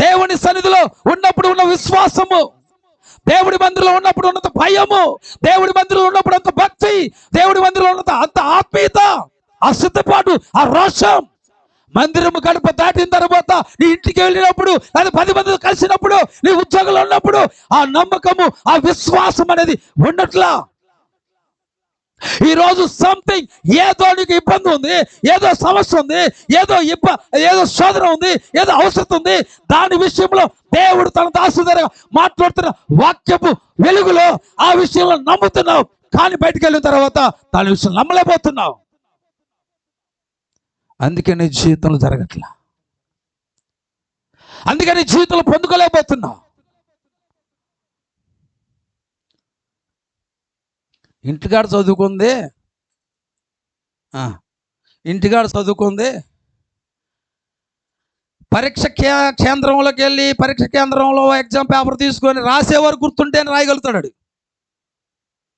దేవుని సన్నిధిలో ఉన్నప్పుడు ఉన్న విశ్వాసము, దేవుడి మందిరంలో ఉన్నప్పుడు ఉన్నంత భయము, దేవుడి మందిరంలో ఉన్నప్పుడు అంత భక్తి, దేవుడి మందిరంలో ఉన్నంత అంత ఆత్మీయత, ఆ సిద్ధపాటు, ఆ రోషం, మందిరము గడప దాటిన తర్వాత నీ ఇంటికి వెళ్ళినప్పుడు, లేదా 10 మంది కలిసినప్పుడు, నీ ఉద్యోగంలో ఉన్నప్పుడు ఆ నమ్మకము, ఆ విశ్వాసం అనేది ఉండట్లా. ఈరోజు సంథింగ్, ఏదో నీకు ఇబ్బంది ఉంది, ఏదో సమస్య ఉంది, ఏదో శోధన ఉంది, ఏదో అవసరం ఉంది, దాని విషయంలో దేవుడు తన దాసు ద్వారా మాట్లాడుతున్న వాక్యపు వెలుగులో ఆ విషయంలో నమ్ముతున్నావు. కానీ బయటికి వెళ్ళిన తర్వాత దాని విషయం నమ్మలేకపోతున్నావు. అందుకే నీ జీవితంలో జరగట్లా, అందుకే నీ జీవితంలో పొందుకోలేకపోతున్నావు. ఇంటికాడ చదువుకుంది పరీక్ష కేంద్రంలోకి వెళ్ళి పరీక్ష కేంద్రంలో ఎగ్జామ్ పేపర్ తీసుకొని రాసేవారు గుర్తుంటేనే రాయగలుగుతాడు.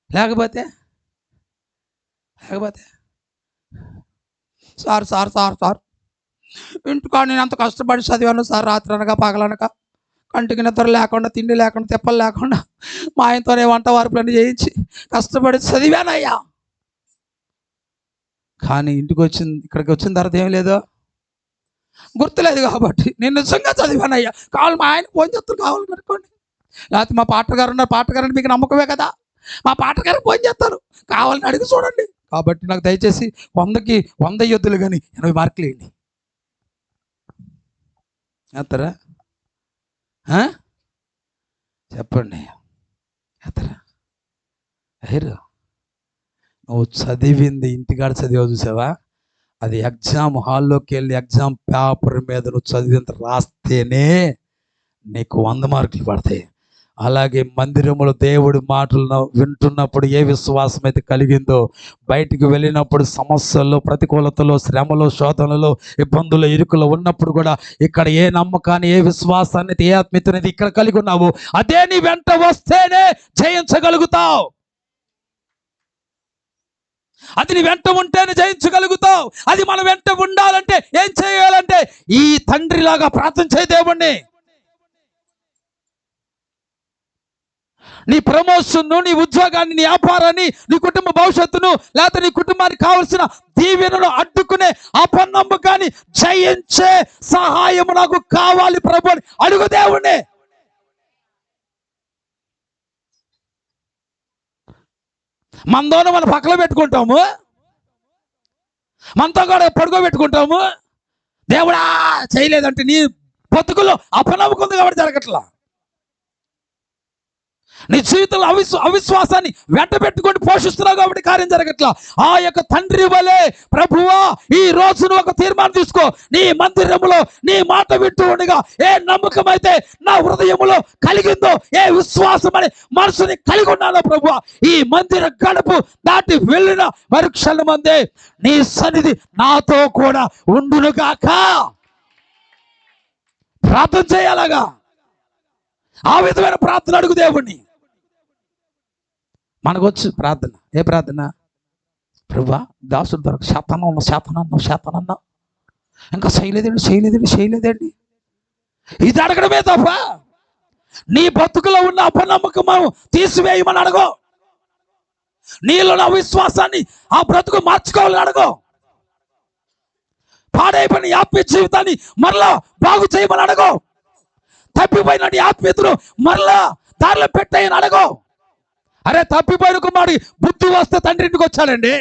లేకపోతే సార్ సార్ సార్ సార్ ఇంటికాడ నేను అంత కష్టపడి చదివాను సార్, రాత్రి అనక పగలనక, కంటికి నిద్ర లేకుండా, తిండి లేకుండా, తిప్పలు లేకుండా, మా ఆయనతోనే వంట వార్పులన్నీ చేయించి కష్టపడి చదివానయ్యా. కానీ ఇక్కడికి వచ్చిన తర్వాత ఏం లేదో గుర్తులేదు. కాబట్టి నేను నిజంగా చదివానయ్యా, కావాలి మా ఆయన ఫోన్ చేస్తారు, కావాలి కనుక్కోండి. లేకపోతే మా పాటగారు ఉన్నారు, పాటగారని మీకు నమ్మకమే కదా, మా పాటగారు ఫోన్ చేస్తారు, కావాలని అడిగి చూడండి. కాబట్టి నాకు దయచేసి 100కి 100 యోధులు కానీ 80 మార్కులు వేయండి. ఎత్తరా చెప్పండి, ఎత్తరా అయ్యారు. నువ్వు చదివింది ఇంటికాడ చదివా చూసావా, అది ఎగ్జామ్ హాల్లోకి వెళ్ళి ఎగ్జామ్ పేపర్ మీద నువ్వు చదివింత రాస్తేనే నీకు 100 మార్కులు పడతాయి. అలాగే మందిరములో దేవుడి మాటలను వింటున్నప్పుడు ఏ విశ్వాసం అయితే కలిగిందో, బయటికి వెళ్ళినప్పుడు సమస్యల్లో, ప్రతికూలతలో, శ్రమలో, శోధనలో, ఇబ్బందులు, ఇరుకులో ఉన్నప్పుడు కూడా ఇక్కడ ఏ నమ్మకాన్ని, ఏ విశ్వాసాన్ని, ఏ ఆత్మీయతనేది ఇక్కడ కలిగి ఉన్నావు, అదే నీ వెంట వస్తేనే జయించగలుగుతావు. అది నీ వెంట ఉంటేనే జయించగలుగుతావు. అది మన వెంట ఉండాలంటే ఏం చేయాలంటే ఈ తండ్రిలాగా ప్రార్థన చేయ దేవుణ్ణి. నీ ప్రమోషన్ను, నీ ఉద్యోగాన్ని, నీ వ్యాపారాన్ని, నీ కుటుంబ భవిష్యత్తును, లేకపోతే నీ కుటుంబానికి కావలసిన దీవెనను అడ్డుకునే అపనమ్మకాన్ని జయించే సహాయం నాకు కావాలి ప్రభు అని అడుగు దేవుణ్ణి. మనతోనే మనం పక్కన పెట్టుకుంటాము, మనతో కూడా పడుకోబెట్టుకుంటాము. దేవుడా చేయలేదంటే నీ బతుకులో అపనమ్మకం ఉంది కాబట్టి జరగట్లా. నీ జీవితంలో అవిశ్వాసాన్ని వెంట పెట్టుకొని పోషిస్తున్నావు కాబట్టి కార్యం జరగట్లా. ఆ యొక్క తండ్రి వలె ప్రభువా ఈ రోజు నువ్వు ఒక తీర్మానం తీసుకో. నీ మందిరములో నీ మాట వింటూ ఉండగా ఏ నమ్మకం అయితే నా హృదయంలో కలిగిందో, ఏ విశ్వాసం అనే మనసుని కలిగి ఉన్నానో ప్రభువా, ఈ మందిర గడపు దాటి వెళ్ళిన మరుక్షణం మందే నీ సన్నిధి నాతో కూడా ఉండునుగాక. ప్రార్థన చేయాలగా, ఆ విధమైన ప్రార్థన అడుగు దేవుణ్ణి. మనకొచ్చు ప్రార్థన. ఏ ప్రార్థన? ప్రభువా దాసుడు దొరక శాతనన్నా ఇంకా చేయలేదండి. ఇది అడగడమే తప్ప నీ బతుకులో ఉన్న అపనమ్మకం తీసివేయమని అడగో. నీలో నా విశ్వాసాన్ని, ఆ బ్రతుకు మార్చుకోవాలని అడగో. పాడైపోయిన ఆత్మీయ జీవితాన్ని మరలా బాగు చేయమని అడగో. తప్పిపోయిన ఆత్మీయతను మరలా దారిలో పెట్టాయని అడగో. అరే తప్పిపోయిన కుమారుడి బుద్ధి వస్తే తండ్రి ఇంటికి వచ్చాడండి.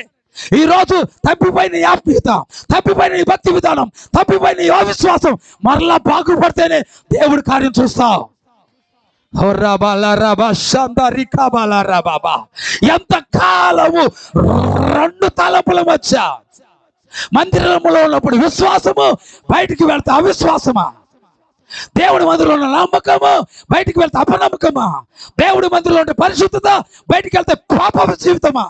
ఈరోజు తప్పిపోయిన ఆత్మీయత, తప్పిపోయిన భక్తి విధానం, తప్పిపోయిన అవిశ్వాసం మరలా బాగుపడితేనే దేవుడి కార్యం చూస్తావు. ఎంత కాలము 2 తలపుల మధ్య మందిరంలో ఉన్నప్పుడు విశ్వాసము, బయటికి వెళ్తే అవిశ్వాసమా? దేవుడి మందిరంలో ఉన్న నమ్మకము, బయటికి వెళ్తే అపనమ్మకమా? దేవుడి మందిరంలో ఉంటే పరిశుద్ధత, బయటికి వెళ్తే పాప జీవితమా?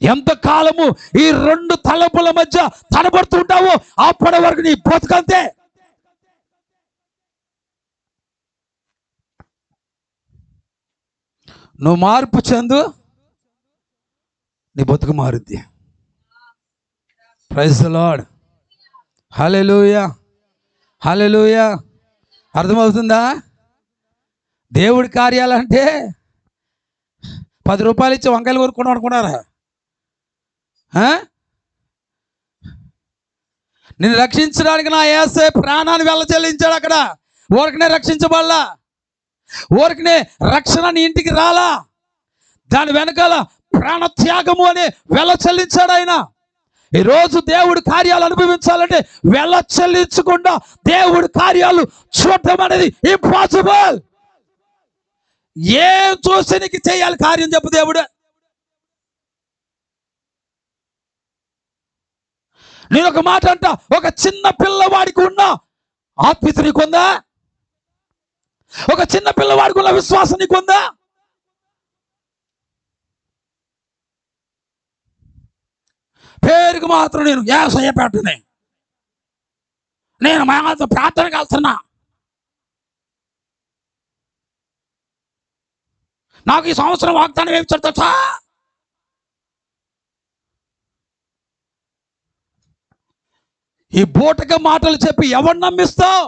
ఎంతకాలము ఈ రెండు తలపుల మధ్య తడబడుతుంటావో అప్పటి వరకు నీ బతుకంతే. నువ్వు మార్పు చెందు, నీ బతుకు మారుద్ది. Praise the lord. Hallelujah, hallelujah. అర్థమవుతుందా? దేవుడి కార్యాలంటే 10 రూపాయలు ఇచ్చి వంకాయలు కొనుక్కోవడం అనుకున్నారా? నిన్ను రక్షించడానికి నా యేసే ప్రాణాన్ని వెల్లచెల్లించాడు. అక్కడ ఊరికనే రక్షించబడలా, ఊరికనే రక్షణ నీ ఇంటికి రాలా. దాని వెనకాల ప్రాణత్యాగము అని వెల్లచెల్లించాడు ఆయన. ఈరోజు దేవుడి కార్యాలు అనుభవించాలంటే వెల్లచెల్లించకుండా దేవుడి కార్యాలు చూడటం అనేది ఇంపాసిబుల్. ఏం చూసి నీకు చేయాలి కార్యం చెప్పు దేవుడు. నేను ఒక మాట అంట, ఒక చిన్న పిల్లవాడికి ఉన్న ఆత్మీయత నీకుందా? ఒక చిన్న పిల్లవాడికి ఉన్న విశ్వాసం నీకుందా? పేరుకు మాత్రం నేను యేసయ్య పెట్టనే, నేను మాతో ప్రార్థనకి వెళ్తున్నా, నాకు ఈ సంవత్సరం వాగ్దానం ఏమి చెప్తా. ఈ బూటక మాటలు చెప్పి ఎవరు నమ్మిస్తావు?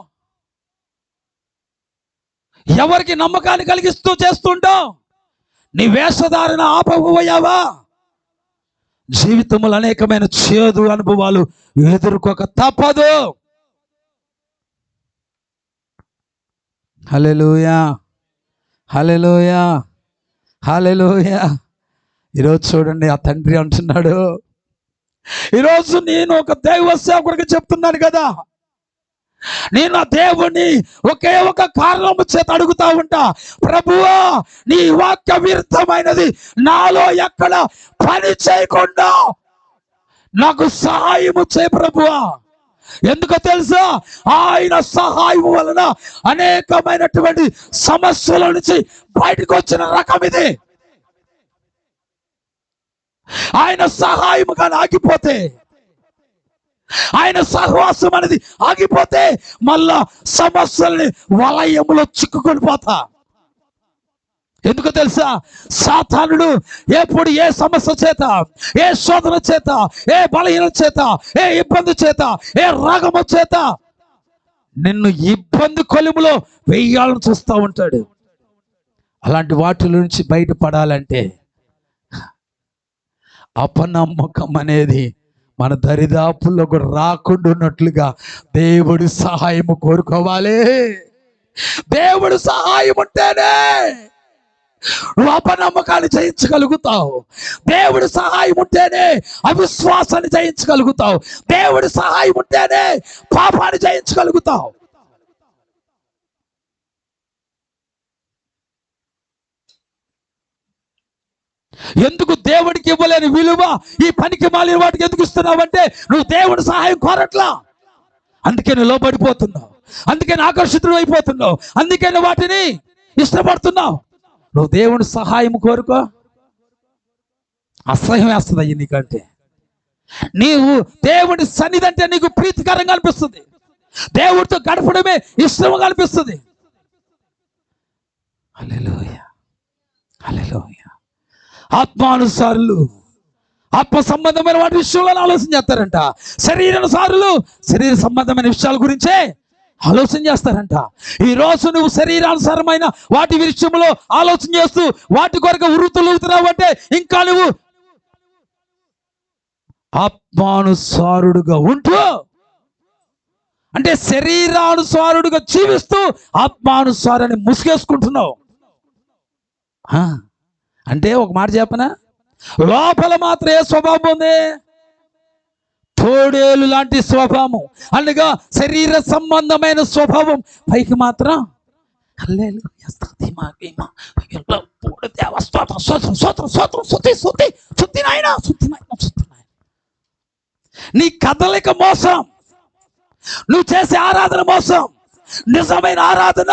ఎవరికి నమ్మకాన్ని కలిగిస్తూ చేస్తుంటావు? నీ వేషధారణ ఆపబోయావా? జీవితంలో అనేకమైన చేదు అనుభవాలు ఎదుర్కోక తప్పదు. హల్లెలూయా, హల్లెలూయా, హల్లెలూయా. ఈరోజు చూడండి, ఆ తండ్రి అంటున్నాడు, ఈరోజు నేను ఒక దైవ సేవకుడికి చెప్తున్నాను కదా, నేను ఆ దేవుణ్ణి ఒకే ఒక కారణం చేత అడుగుతా ఉంటా, ప్రభువా నీ వాక్య విరుద్ధమైనది నాలో ఎక్కడ పని చేయకుండా నాకు సహాయము చేయ ప్రభువా. ఎందుకో తెలుసా? ఆయన సహాయం వలన అనేకమైనటువంటి సమస్యల నుంచి బయటకు వచ్చిన రకం ఇది. ఆయన సహాయం కానీ ఆగిపోతే, ఆయన సహవాసం అనేది ఆగిపోతే మళ్ళా సమస్యల్ని వలయంలో చిక్కుకొని పోతా. ఎందుకో తెలుసా? సాతానుడు ఎప్పుడు ఏ సమస్య చేత, ఏ శోధన చేత, ఏ బలహీన చేత, ఏ ఇబ్బంది చేత, ఏ రాగము చేత నిన్ను ఇబ్బంది కొలుములో వెయ్యాలని చూస్తూ ఉంటాడు. అలాంటి వాటి నుంచి బయటపడాలంటే అపనమ్మకం అనేది మన దరిదాపుల్లో కూడా రాకుండా ఉన్నట్లుగా దేవుడి సహాయము కోరుకోవాలి. దేవుడి సహాయం ఉంటేనే నువ్వు అపనమ్మకాన్ని జయించగలుగుతావు. దేవుడి సహాయం ఉంటేనే అవిశ్వాసాన్ని జయించగలుగుతావు. దేవుడి సహాయం ఉంటేనే పాపాన్ని జయించగలుగుతావు. ఎందుకు దేవుడికి ఇవ్వలేని విలువ ఈ పనికి మాలిన వాటికి ఎందుకు ఇస్తున్నావంటే నువ్వు దేవుడి సహాయం కోరట్లా. అందుకే నువ్వు లోబడిపోతున్నావు, అందుకే నువ్వు ఆకర్షితుడు అయిపోతున్నావు, అందుకే నువ్వు వాటిని ఇష్టపడుతున్నావు. నువ్వు దేవుడి సహాయం కోరుకో, అసహ్యం వేస్తుంది అయ్యి నీకంటే. నీవు దేవుడి సన్నిధి అంటే నీకు ప్రీతికరంగా అనిపిస్తుంది, దేవుడితో గడపడమే ఇష్టంగా అనిపిస్తుంది. హల్లెలూయా, హల్లెలూయా. ఆత్మానుసారులు ఆత్మ సంబంధమైన వాటి విషయంలో ఆలోచన చేస్తారంట. శరీరానుసారులు శరీర సంబంధమైన విషయాల గురించే ఆలోచన చేస్తారంట. ఈ రోజు నువ్వు శరీరానుసారమైన వాటి విషయంలో ఆలోచన చేస్తూ వాటి కొరకు ఉరుతులుగుతున్నావు అంటే ఇంకా నువ్వు ఆత్మానుసారుడుగా ఉంటూ, అంటే శరీరానుసారుడుగా జీవిస్తూ ఆత్మానుసారాన్ని ముసుగేసుకుంటున్నావు. అంటే ఒక మాట చెప్పనా, లోపల మాత్రం ఏ స్వభావం ఉంది? తోడేలు లాంటి స్వభావం, అనగా శరీర సంబంధమైన స్వభావం. పైకి మాత్రం నీ కదలిక మోసం, నువ్వు చేసే ఆరాధన మోసం. నిజమైన ఆరాధన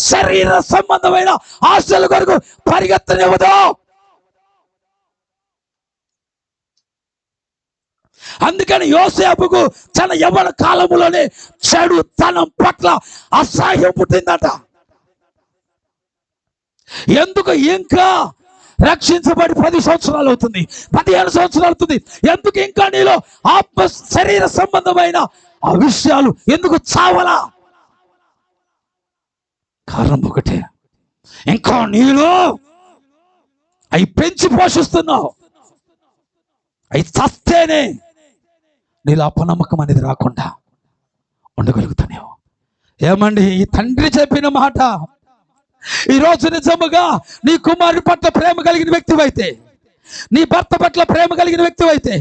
శరీర సంబంధమైన ఆశల కొరకు పరిగెత్తనివ్వదు. అందుకని యోసేపుకు తన యవ్వన కాలములోనే చెడుతనం పట్ల అసహ్యం పుట్టిందట. ఎందుకు ఇంకా రక్షించబడి 10 సంవత్సరాలు అవుతుంది, 15 సంవత్సరాలు అవుతుంది, ఎందుకు ఇంకా నీలో ఆత్మ శరీర సంబంధమైన ఆ విషయాలు ఎందుకు చావలా? కారణం ఒకటే, ఇంకా నీలో అవి పెంచి పోషిస్తున్నావు. అవి చస్తేనే నీలో అపనమ్మకం అనేది రాకుండా ఉండగలుగుతానేమో. ఏమండి, ఈ తండ్రి చెప్పిన మాట ఈరోజు నిజముగా నీ కుమారుడి పట్ల ప్రేమ కలిగిన వ్యక్తివైతే, నీ భర్త పట్ల ప్రేమ కలిగిన వ్యక్తివైతే,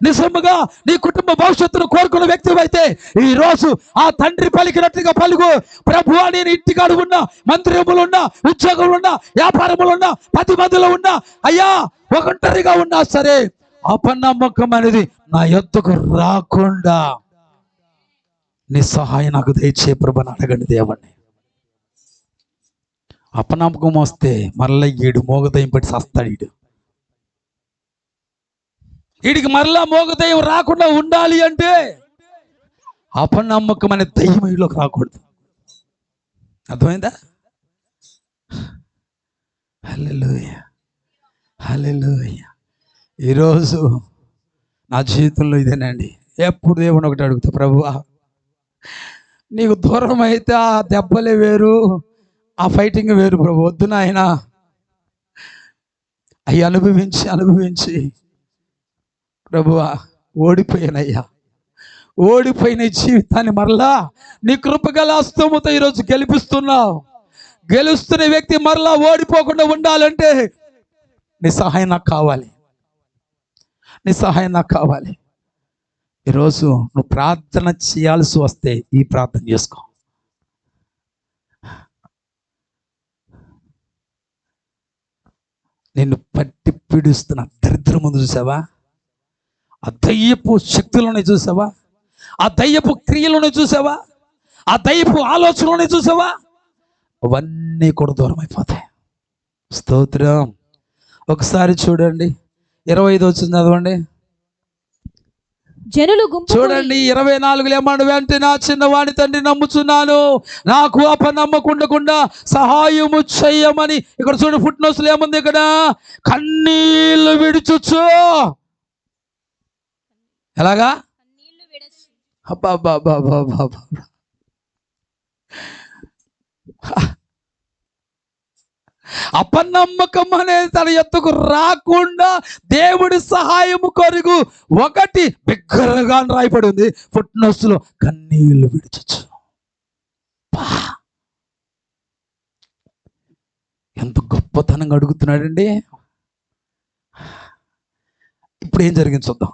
నిజముగా నీ కుటుంబ భవిష్యత్తును కోరుకున్న వ్యక్తివైతే ఈ రోజు ఆ తండ్రి పలికినట్టుగా పలుకు. ప్రభువా, నేను ఇంటికాడు ఉన్నా, మందిరములున్నా, ఉద్యోగంలో, వ్యాపారములున్నా, 10 మందిలో ఉన్నా, అయ్యా ఒంటరిగా ఉన్నా సరే అపనమ్మకం అనేది నా యొద్దకు రాకుండా నీ సహాయం నాకు దయచే ప్రభుని అడగండి దేవుణ్ణి. అపనమ్మకం వస్తే మరలా ఈడు మోగదయం పట్టి సస్తాడు. వీడికి మరలా మోగదయం రాకుండా ఉండాలి అంటే అపనమ్మకం అనే దయ్యం వీడిలోకి రాకూడదు. అర్థమైందా? హల్లెలూయా, హల్లెలూయా. ఈరోజు నా జీవితంలో ఇదేనండి. ఎప్పుడు దేవుని ఒకటి అడుగుతా, ప్రభువా నీకు దూరం అయితే ఆ దెబ్బలే వేరు, ఆ ఫైటింగ్ వేరు ప్రభు. వద్దు నాయన, అవి అనుభవించి ప్రభువా ఓడిపోయానయ్యా, ఓడిపోయిన జీవితాన్ని మరలా నీ కృపగల హస్తముతో ఈరోజు గెలిపిస్తున్నావు. గెలుస్తున్న వ్యక్తి మరలా ఓడిపోకుండా ఉండాలంటే నీ సహాయం నాకు కావాలి, నీ సహాయం నాకు కావాలి. ఈరోజు నువ్వు ప్రార్థన చేయాల్సి వస్తే ఈ ప్రార్థన చేసుకో. నిన్ను పట్టి పీడిస్తున్న దరిద్రం ముందు చూసావా? ఆ దయ్యపు శక్తులను చూసావా? ఆ దయ్యపు క్రియలను చూసావా? ఆ దయ్యపు ఆలోచనలను చూసావా? అవన్నీ కూడా దూరం అయిపోతాయి. స్తోత్రం. ఒకసారి చూడండి, 25 వచ్చింది చదవండి. జనులు గుంపు చూడండి 24 ఏమన్నా, వెంటనే నా చిన్నవాడి తండ్రి నమ్ముచున్నాను, నాకు అపనమ్మకుండకుండా సహాయము చెయ్యమని. ఇక్కడ చూడండి, ఫుట్ నోట్స్లో ఏముంది? ఇక్కడ కన్నీళ్లు విడుచుచు. ఎలాగా? అపనమ్మకం అనేది తన ఎత్తుకు రాకుండా దేవుడి సహాయము కొరకు ఒకటి బిగ్గరగా రాయబడి ఉంది ఫుట్ నోట్స్ లో, కన్నీళ్లు విడుచు. ఎంత గొప్పతనంగా అడుగుతున్నాడండి. ఇప్పుడు ఏం జరిగింది చూద్దాం.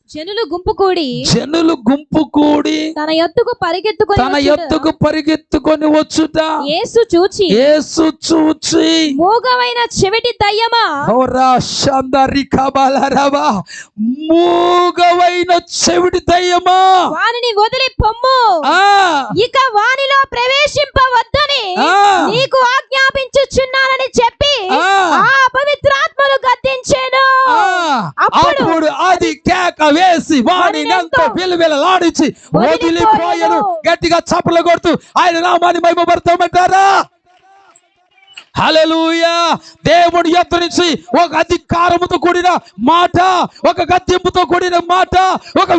జనులు గుంపు కూడి తన యొద్దకు పరిగెత్తుకొని వచ్చుట యేసు చూచి మూగవైన చెవిటి దయ్యమా, మూగవైన చెవిటి దయ్యమా, వానిని వదిలి పొమ్ము, ఇక వానిలో ప్రవేశింపవద్దని నీకు ఆజ్ఞాపించుచున్నానని చెప్పి ఆ పవిత్రాత్మను గద్దించెను. అప్పుడు అది కేక వేసి వాడినంత విలువిలలాడించి వదిలిపోయాను. గట్టిగా చప్పట్లు కొడుతూ ఆయన నామాన్ని మహిమపడతామంటారా? హల్లెలూయా. దేవుడి యొద్ద నుంచి ఒక అధికారముతో కూడిన మాట, ఒక గద్దింపుతో కూడిన మాట, ఒక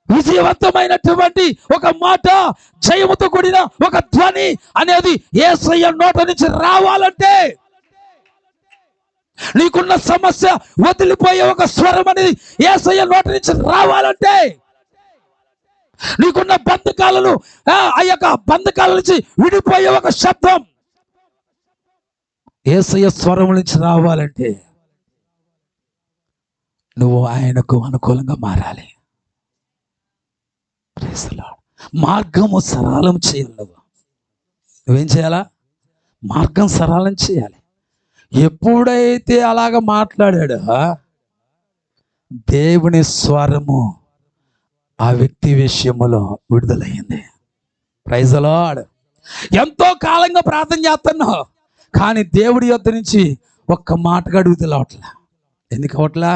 విజయవంతమైనటువంటి ఒక మాట, జయముతో కూడిన ఒక ధ్వని అనేది యేసయ్య నోట నుంచి రావాలంటే, నీకున్న సమస్య వదిలిపోయే ఒక స్వరం అనేది యేసయ్య నోట నుంచి రావాలంటే, నీకున్న బంధకాలను ఆ యొక్క బంధకాల నుంచి విడిపోయే ఒక శబ్దం యేసయ్య స్వరం నుంచి రావాలంటే నువ్వు ఆయనకు అనుకూలంగా మారాలి. మార్గము సరళం చేయాలి. నువ్వేం చేయాలా? మార్గం సరళం చేయాలి. ఎప్పుడైతే అలాగ మాట్లాడాడో దేవుని స్వరము ఆ వ్యక్తి విషయములో విడుదలయ్యింది. Praise the lord. ఎంతో కాలంగా ప్రార్థన చేస్తున్నావు, కానీ దేవుడి యొద్ద నుంచి ఒక్క మాటగా విడుదలవట్లా. ఎందుకు అవట్లా?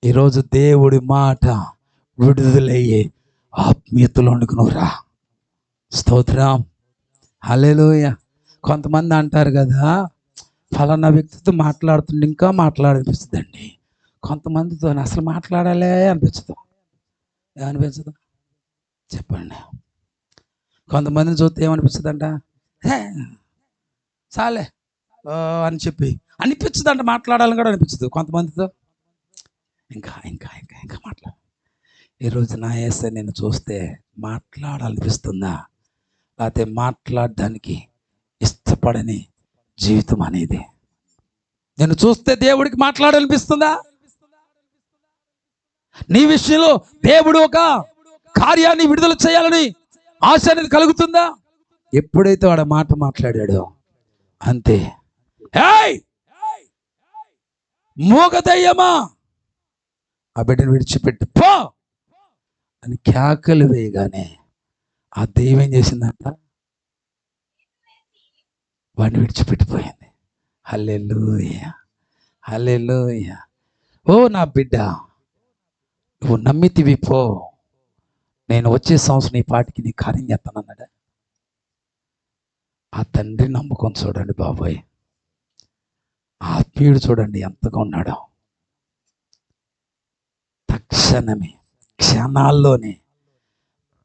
ఈరోజు దేవుడి మాట విడుదలయ్యే ఆత్మీయతలోనికి నువ్వు రా. స్తోత్రం, హల్లెలూయా. కొంతమంది అంటారు కదా, ఫలానా వ్యక్తితో మాట్లాడుతుంటే ఇంకా మాట్లాడనిపిస్తుందండి, కొంతమందితో అసలు మాట్లాడాలే అనిపించదు. ఏమనిపించదు చెప్పండి? కొంతమందిని చూస్తే ఏమనిపిస్తుందంట, హే చాలే అని చెప్పి అనిపించదంట, మాట్లాడాలని కూడా అనిపించదు. కొంతమందితో ఇంకా ఇంకా ఇంకా ఇంకా మాట్లాడు. ఈరోజు నా యేసయ్య నేను చూస్తే మాట్లాడాలనిపిస్తుందా, లేకపోతే మాట్లాడడానికి ఇష్టపడని జీవితం అనేది? నేను చూస్తే దేవుడికి మాట్లాడాలనిపిస్తుందా? నీ విషయంలో దేవుడు ఒక కార్యాన్ని విడుదల చేయాలని ఆశ అనేది కలుగుతుందా? ఎప్పుడైతే వాడు మాట మాట్లాడాడో అంతే, ఏయ్ మూగదయ్యమా ఆ బిడ్డను విడిచిపెట్టి పో అని కేకలు వేయగానే ఆ దెయ్యం ఏం చేసిందంట, వాడిని విడిచిపెట్టిపోయింది. హల్లెలూయా, హల్లెలూయా. ఓ నా బిడ్డ, నువ్వు నమ్మితివి పో, నేను వచ్చే సంవత్సరం ఈ పాటికి నీ కార్యం చేస్తానన్నాడా? ఆ తండ్రి నమ్మకం చూడండి బాబోయ్, ఆత్మీయుడు చూడండి ఎంతగా ఉన్నాడో. తక్షణమే క్షణాల్లోనే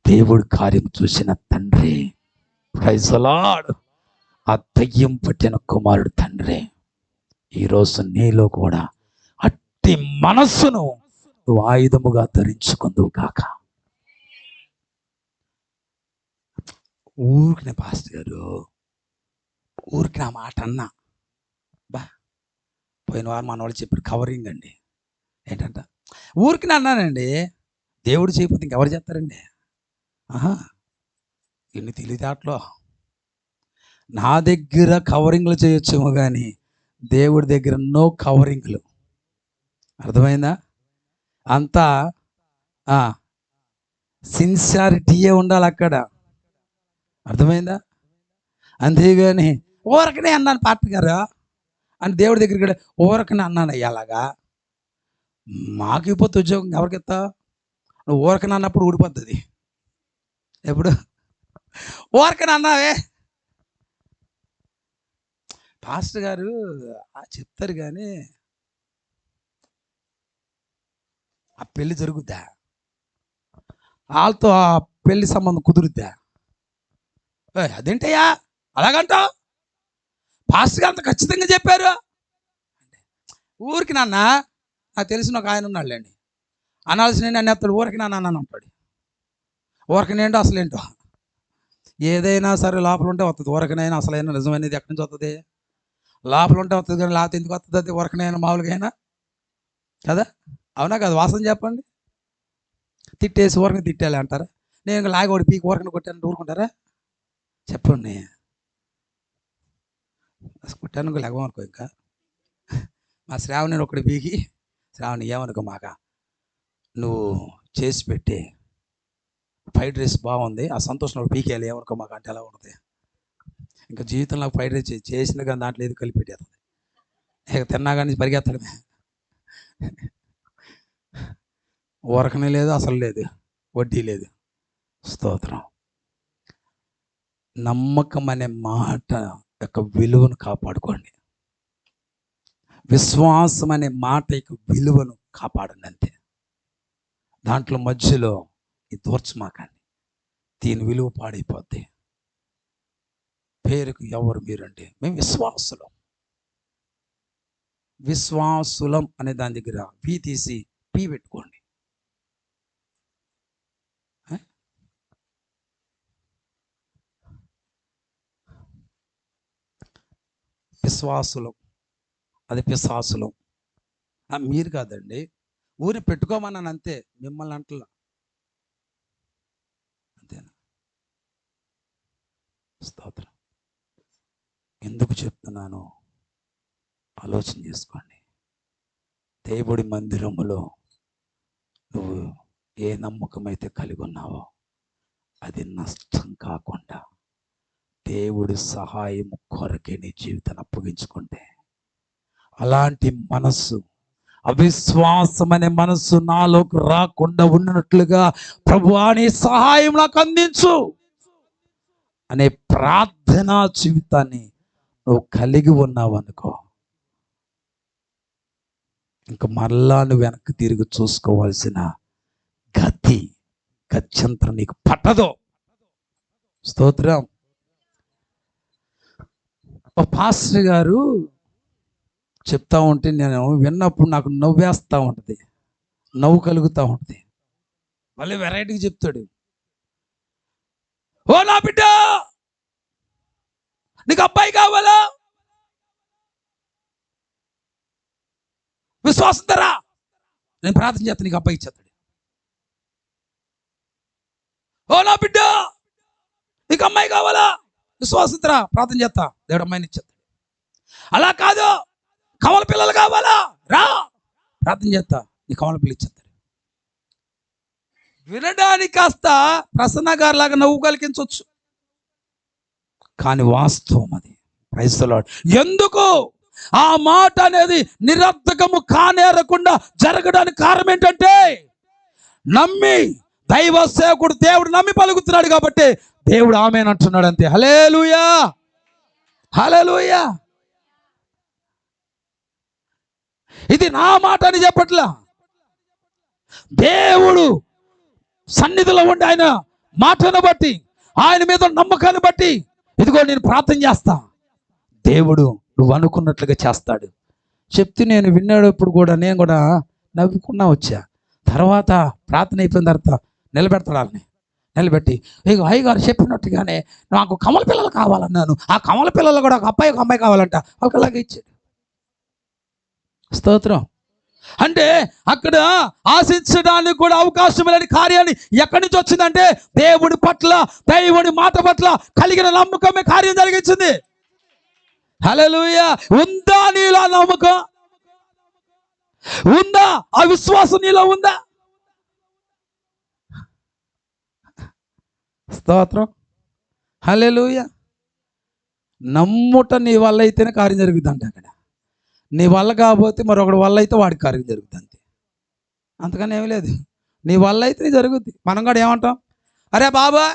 దేవుడి కార్యం చూసిన తండ్రి. Praise the Lord. ఆ దయ్యం పట్టిన కుమారుడు తండ్రి ఈరోజు నీలో కూడా అట్టి మనస్సును నువ్వు ఆయుధముగా ధరించుకుందువు కాక. ఊరికి పాస్టర్ గారు, ఊరికి నా మాట అన్నా బా, పోయిన వారం మన వాళ్ళు చెప్పారు కవరింగ్ అండి. ఏంటంట, ఊరికి అన్నానండి, దేవుడు చేయకపోతే ఇంకెవరు చేస్తారండి? ఆహా, ఎన్ని తెలివితేటలో. నా దగ్గర కవరింగ్లు చేయొచ్చేమో కానీ దేవుడి దగ్గర నో కవరింగ్లు. అర్థమైందా? అంతా సిన్సియారిటీయే ఉండాలి అక్కడ. అర్థమైందా? అంతేగాని ఊరకనే అన్నాను పాస్టర్ గారు అని దేవుడి దగ్గరికి కూడా ఊరకనే అన్నాను. అలాగా మాకు ఇవ్వకపోతే ఉద్యోగం ఎవరికి ఇస్తావు? నువ్వు ఊరకనే అన్నప్పుడు ఊడిపోతుంది. ఎప్పుడు ఊరకనే అన్నావే పాస్టర్ గారు చెప్తారు కానీ ఆ పెళ్ళి జరుగుద్దా, వాళ్ళతో ఆ పెళ్లి సంబంధం కుదురుద్దా? అదేంటయ్యా అలాగంటావు? పాస్టర్ గారు అంత ఖచ్చితంగా చెప్పారు. ఊరికి నాన్న నాకు తెలిసిన ఒక ఆయన ఉన్నాడులేండి, అనాల్సిన నన్ను ఎత్తాడు. ఊరికి నాన్న అని అంటాడు. ఊరకనేంటో అసలేంటో ఏదైనా సరే లోపల ఉంటే వస్తుంది. ఊరకనైనా అసలైనా నిజమైనది ఎక్కడి నుంచి వస్తుంది? లోపల ఉంటే వస్తుంది, కానీ లేకపోతే ఎందుకు వస్తుంది? అది ఊరకనైనా మామూలుగా అయినా కదా, అవునా కదా? వాసన చెప్పండి. తిట్టేసి ఊరకని తిట్టాలి అంటారా? నేను ఇంకా లాగోడి పీకి ఊరకని కొట్టాను ఊరుకుంటారా? చెప్పండి. కొట్టాను ఇంకా లేవనుకో. ఇంకా మా శ్రావణి ఒకటి పీకి, శ్రావణి ఏమనుకో మాక, నువ్వు చేసి పెట్టి ఫ్రైడ్ రైస్ బాగుంది, ఆ సంతోషం పీకేయాలి ఏమనుకో మాకు అంటే ఎలా ఉంటుంది? ఇంకా జీవితంలో ఫ్రైడ్ రైస్ చేసిన కానీ దాంట్లో ఏది కలిపి పెట్టేస్తుంది. ఇక తిన్నా కానీ పరిగెత్తడమే. ఊరకనే లేదు, అసలు లేదు, వడ్డీ లేదు. స్తోత్రం. నమ్మకం అనే మాట యొక్క విలువను కాపాడుకోండి. విశ్వాసం అనే మాట యొక్క విలువను కాపాడండి అంతే. దాంట్లో మధ్యలో ఈ దూర్చమాకండి, దీని విలువ పాడైపోద్ది. పేరుకు ఎవరు మీరంటే మేము విశ్వాసులం. విశ్వాసులం అనే దాని దగ్గర పీ తీసి పీ పెట్టుకోండి. విశ్వాసులం, అది పిశాసులం. మీరు కాదండి, ఊరిని పెట్టుకోమన్నాను అంతే, మిమ్మల్ని అంటలా. అంతేనా? స్తోత్రం. ఎందుకు చెప్తున్నాను ఆలోచన చేసుకోండి. దేవుడి మందిరములో నువ్వు ఏ నమ్మకం అయితే కలిగి ఉన్నావో అది నష్టం కాకుండా దేవుడి సహాయం కొరకే నీ జీవితాన్ని అప్పగించుకుంటే, అలాంటి మనస్సు, అవిశ్వాసం అనే మనస్సు నాలోకి రాకుండా ఉన్నట్లుగా ప్రభువా నీ సహాయం నాకు అందించు అనే ప్రార్థనా జీవితాన్ని నువ్వు కలిగి ఉన్నావు అనుకో, ఇంక మరలా నువ్వు వెనక్కి తిరిగి చూసుకోవాల్సిన గత్యంతరం నీకు పట్టదు. స్తోత్రం. ఒక పాస్టర్ గారు చెప్తా ఉంటే నేను విన్నప్పుడు నాకు నవ్వేస్తూ ఉంటుంది, నవ్వు కలుగుతూ ఉంటుంది. మళ్ళీ వెరైటీగా చెప్తాడు. ఓ నా బిడ్డ, నీకు అబ్బాయి కావాలా? విశ్వాసం ధరా, నేను ప్రార్థన చేస్తాను, నీకు అబ్బాయి ఇచ్చేస్తాడు. ఓ నా బిడ్డ, నీకు అమ్మాయి కావాలా? విశ్వాసం ధరా, ప్రార్థన చేస్తా, దేవుడు అమ్మాయిని ఇచ్చేస్తాడు. అలా కాదు, కమల పిల్లలు కావాలా? రా, ప్రార్థన చేస్తా, నీ కమల పిల్లలు ఇచ్చేస్తాడు. వినడానికి కాస్త ప్రసన్న గారి లాగా నవ్వు కలిగించవచ్చు, కానీ వాస్తవం అది. Praise the Lord. ఎందుకు ఆ మాట అనేది నిరర్థకము కానేరకుండా జరగడానికి కారణం ఏంటంటే, నమ్మి దైవ సేవకుడు దేవుడు నమ్మి పలుకుతున్నాడు కాబట్టి దేవుడు ఆమేన్ అంటున్నాడు అంతే. హల్లెలూయా, హల్లెలూయా. ఇది నా మాట అని చెప్పట్లా, దేవుడు సన్నిధిలో ఉండి ఆయన మాటను బట్టి, ఆయన మీద నమ్మకాన్ని బట్టి, ఇదిగో నేను ప్రార్థన చేస్తా, దేవుడు నువ్వు అనుకున్నట్లుగా చేస్తాడు. చెప్తే నేను విన్నాడప్పుడు కూడా నేను కూడా నవ్వుకున్నా వచ్చా. తర్వాత ప్రార్థన అయిపోయిన తర్వాత నిలబెడతాడు, వాళ్ళని నిలబెట్టి, ఇక అయ్యగారు చెప్పినట్టుగానే నాకు కమల పిల్లలు కావాలన్నాను, ఆ కమల పిల్లలు కూడా ఒక అబ్బాయి ఒక అమ్మాయి కావాలంట, ఒకలాగా ఇచ్చాడు. స్తోత్రం. అంటే అక్కడ ఆశించడానికి కూడా అవకాశం లేని కార్యాన్ని ఎక్కడి నుంచి వచ్చిందంటే, దేవుడి పట్ల, దేవుడి మాట పట్ల కలిగిన నమ్మకమే కార్యం జరిగించింది. హల్లెలూయా. ఉందా నీలో నమ్మకం? ఉందా ఆ విశ్వాసం నీలో ఉందా? స్తోత్రం. హల్లెలూయా. నమ్ముట నీ వల్ల అయితేనే కార్యం జరుగుతుంది. అక్కడ నీ వల్ల కాకపోతే మరొకటి వల్ల అయితే వాడికి కార్యం జరుగుతుంది. అంతకని ఏమీ లేదు. నీ వల్ల అయితే జరుగుద్ది. మనం కూడా ఏమంటాం, అరే బాబా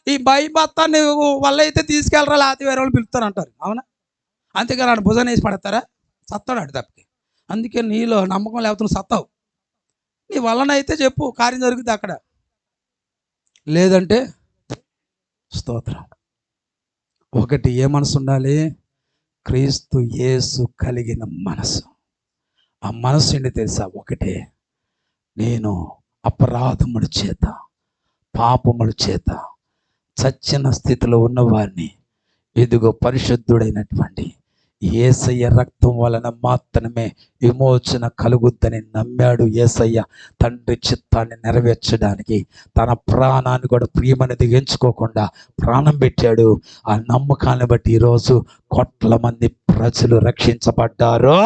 ఈ బత్తా నువ్వు వల్ల అయితే తీసుకెళ్ళరా, లేకపోతే వేరే వాళ్ళు పిలుస్తారు అంటారు. అవునా? అంతేకాని ఆడు భుజాన్ని వేసి పడతారా? సత్తాడు ఆడు తప్పకి. అందుకే నీలో నమ్మకం లేకపోతే నువ్వు సత్తావు. నీ వల్లనైతే చెప్పు, కార్యం జరుగుద్ది అక్కడ. లేదంటే స్తోత్రం. ఒకటి ఏ మనసు ఉండాలి? క్రీస్తు యేసు కలిగిన మనసు. ఆ మనసు ఏంటి తెలుసా? ఒకటే, నేను అపరాధముల చేత, పాపముల చేత చచ్చిన స్థితిలో ఉన్నవారిని ఇదిగో పరిశుద్ధుడైనటువంటి యేసయ్య రక్తం వలన మాత్రమే విమోచన కలుగుద్దని నమ్మాడు. యేసయ్య తండ్రి చిత్తాన్ని నెరవేర్చడానికి తన ప్రాణాన్ని కూడా ప్రియమనేది ఎంచుకోకుండా ప్రాణం పెట్టాడు. ఆ నమ్మకాన్ని బట్టి ఈరోజు కోట్ల మంది ప్రజలు రక్షించబడ్డారు.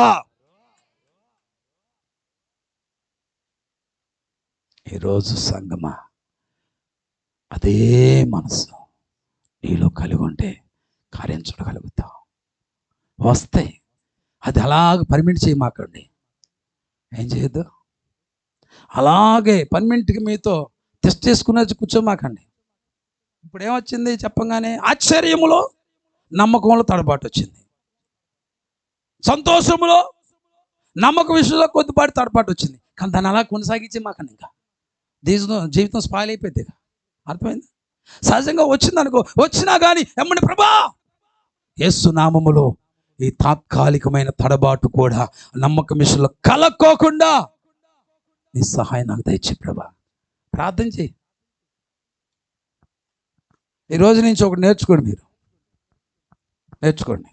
ఈరోజు సంగమా, అదే మనసు నీలో కలిగి ఉంటే కార్యం చూడగలుగుతావు. వస్తాయి. అది అలాగ పర్మిట్ చేయమాకండి. ఏం చేయొద్దు, అలాగే పర్మిట్కి మీతో టెస్ట్ చేసుకునే కూర్చోమాకండి. ఇప్పుడు ఏమొచ్చింది చెప్పంగానే? ఆశ్చర్యములో, నమ్మకంలో తడబాటు వచ్చింది. సంతోషములో, నమ్మకం విషయంలో కొద్దిపాటి తడబాటు వచ్చింది. కానీ దాన్ని అలా కొనసాగించి మాకండి. ఇంకా జీవితం స్పాయిల్ అయిపోయింది. అర్థమైంది? సహజంగా వచ్చిందనుకో, వచ్చినా కానీ ఎమ్మని ప్రభా యేసు నామములో ఈ తాత్కాలికమైన తడబాటు కూడా నమ్మకం విషయంలో కలక్కోకుండా నీ సహాయం నాకు దయచే ప్రభా. ప్రార్థన చేయి. ఈ రోజు నుంచి ఒకటి నేర్చుకోండి, మీరు నేర్చుకోండి.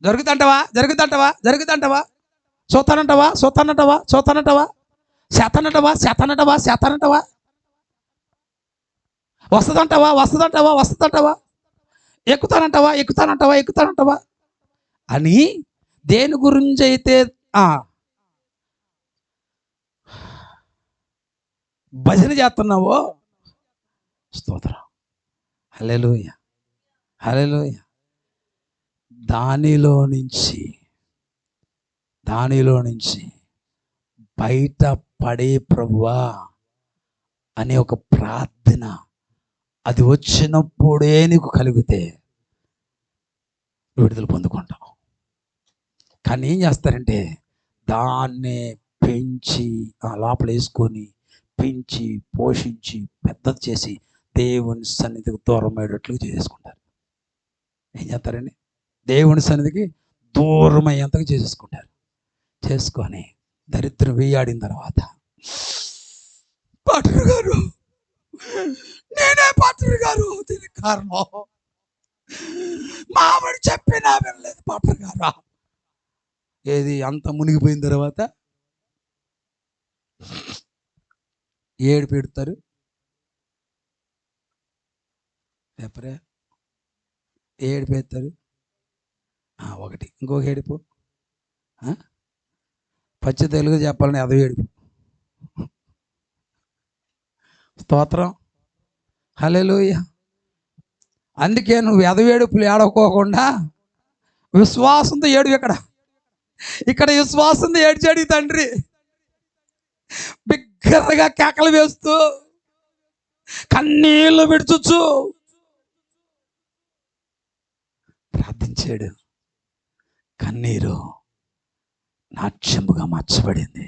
జరుగుతుంటావా, జరుగుతుంటావా, జరుగుతుంటావా, చూతానంటావా, చూతానంటావా, చూతానంటావా, శాతానంటావా, శాతానంటావా, శాతానంటావా, వస్తుందంటావా, వస్తుందంటావా, వస్తుందంటావా, ఎక్కుతానంటావా, ఎక్కుతానంటావా, ఎక్కుతానంటావా అని దేని గురించి అయితే భజన చేస్తున్నావో స్తోత్రం. హల్లెలూయా, హల్లెలూయా. దానిలో నుంచి బయట పడే ప్రభువా అనే ఒక ప్రార్థన అది వచ్చినప్పుడే నీకు కలిగితే విడుదల పొందుకుంటావు. కానీ ఏం చేస్తారంటే దాన్ని పెంచి లోపల వేసుకొని పెంచి పోషించి పెద్దది చేసి దేవుని సన్నిధికి దూరం అయ్యేటట్లుగా చేసుకుంటారు. ఏం చేస్తారండి? దేవుని సన్నిధికి దూరం అయ్యేంతగా చేసేసుకుంటారు. చేసుకొని దరిద్రం వేయాడిన తర్వాత, పాటరు గారు నేనే పాటరు గారు, దీనికి కారణం మామిడి చెప్పినా వినలేదు పాటరు గారు. ఏది అంత మునిగిపోయిన తర్వాత ఏడు పెడతారు. చెప్పరే, ఏడు పెడతారు. ఒకటి ఇంకొక ఏడుపు, పచ్చి తెలుగు చెప్పాలని అదో ఏడుపు. స్తోత్రం, హల్లెలూయా. అందుకే నువ్వు ఎదవేడుపులు ఏడవకోకుండా విశ్వాసంతో ఏడు. ఇక్కడ విశ్వాసంతో ఏడ్చాడు ఈ తండ్రి. బిగ్గరగా కేకలు వేస్తూ కన్నీళ్లు విడుచుచు ప్రార్థించాడు. కన్నీరు నాట్యముగా మార్చబడింది.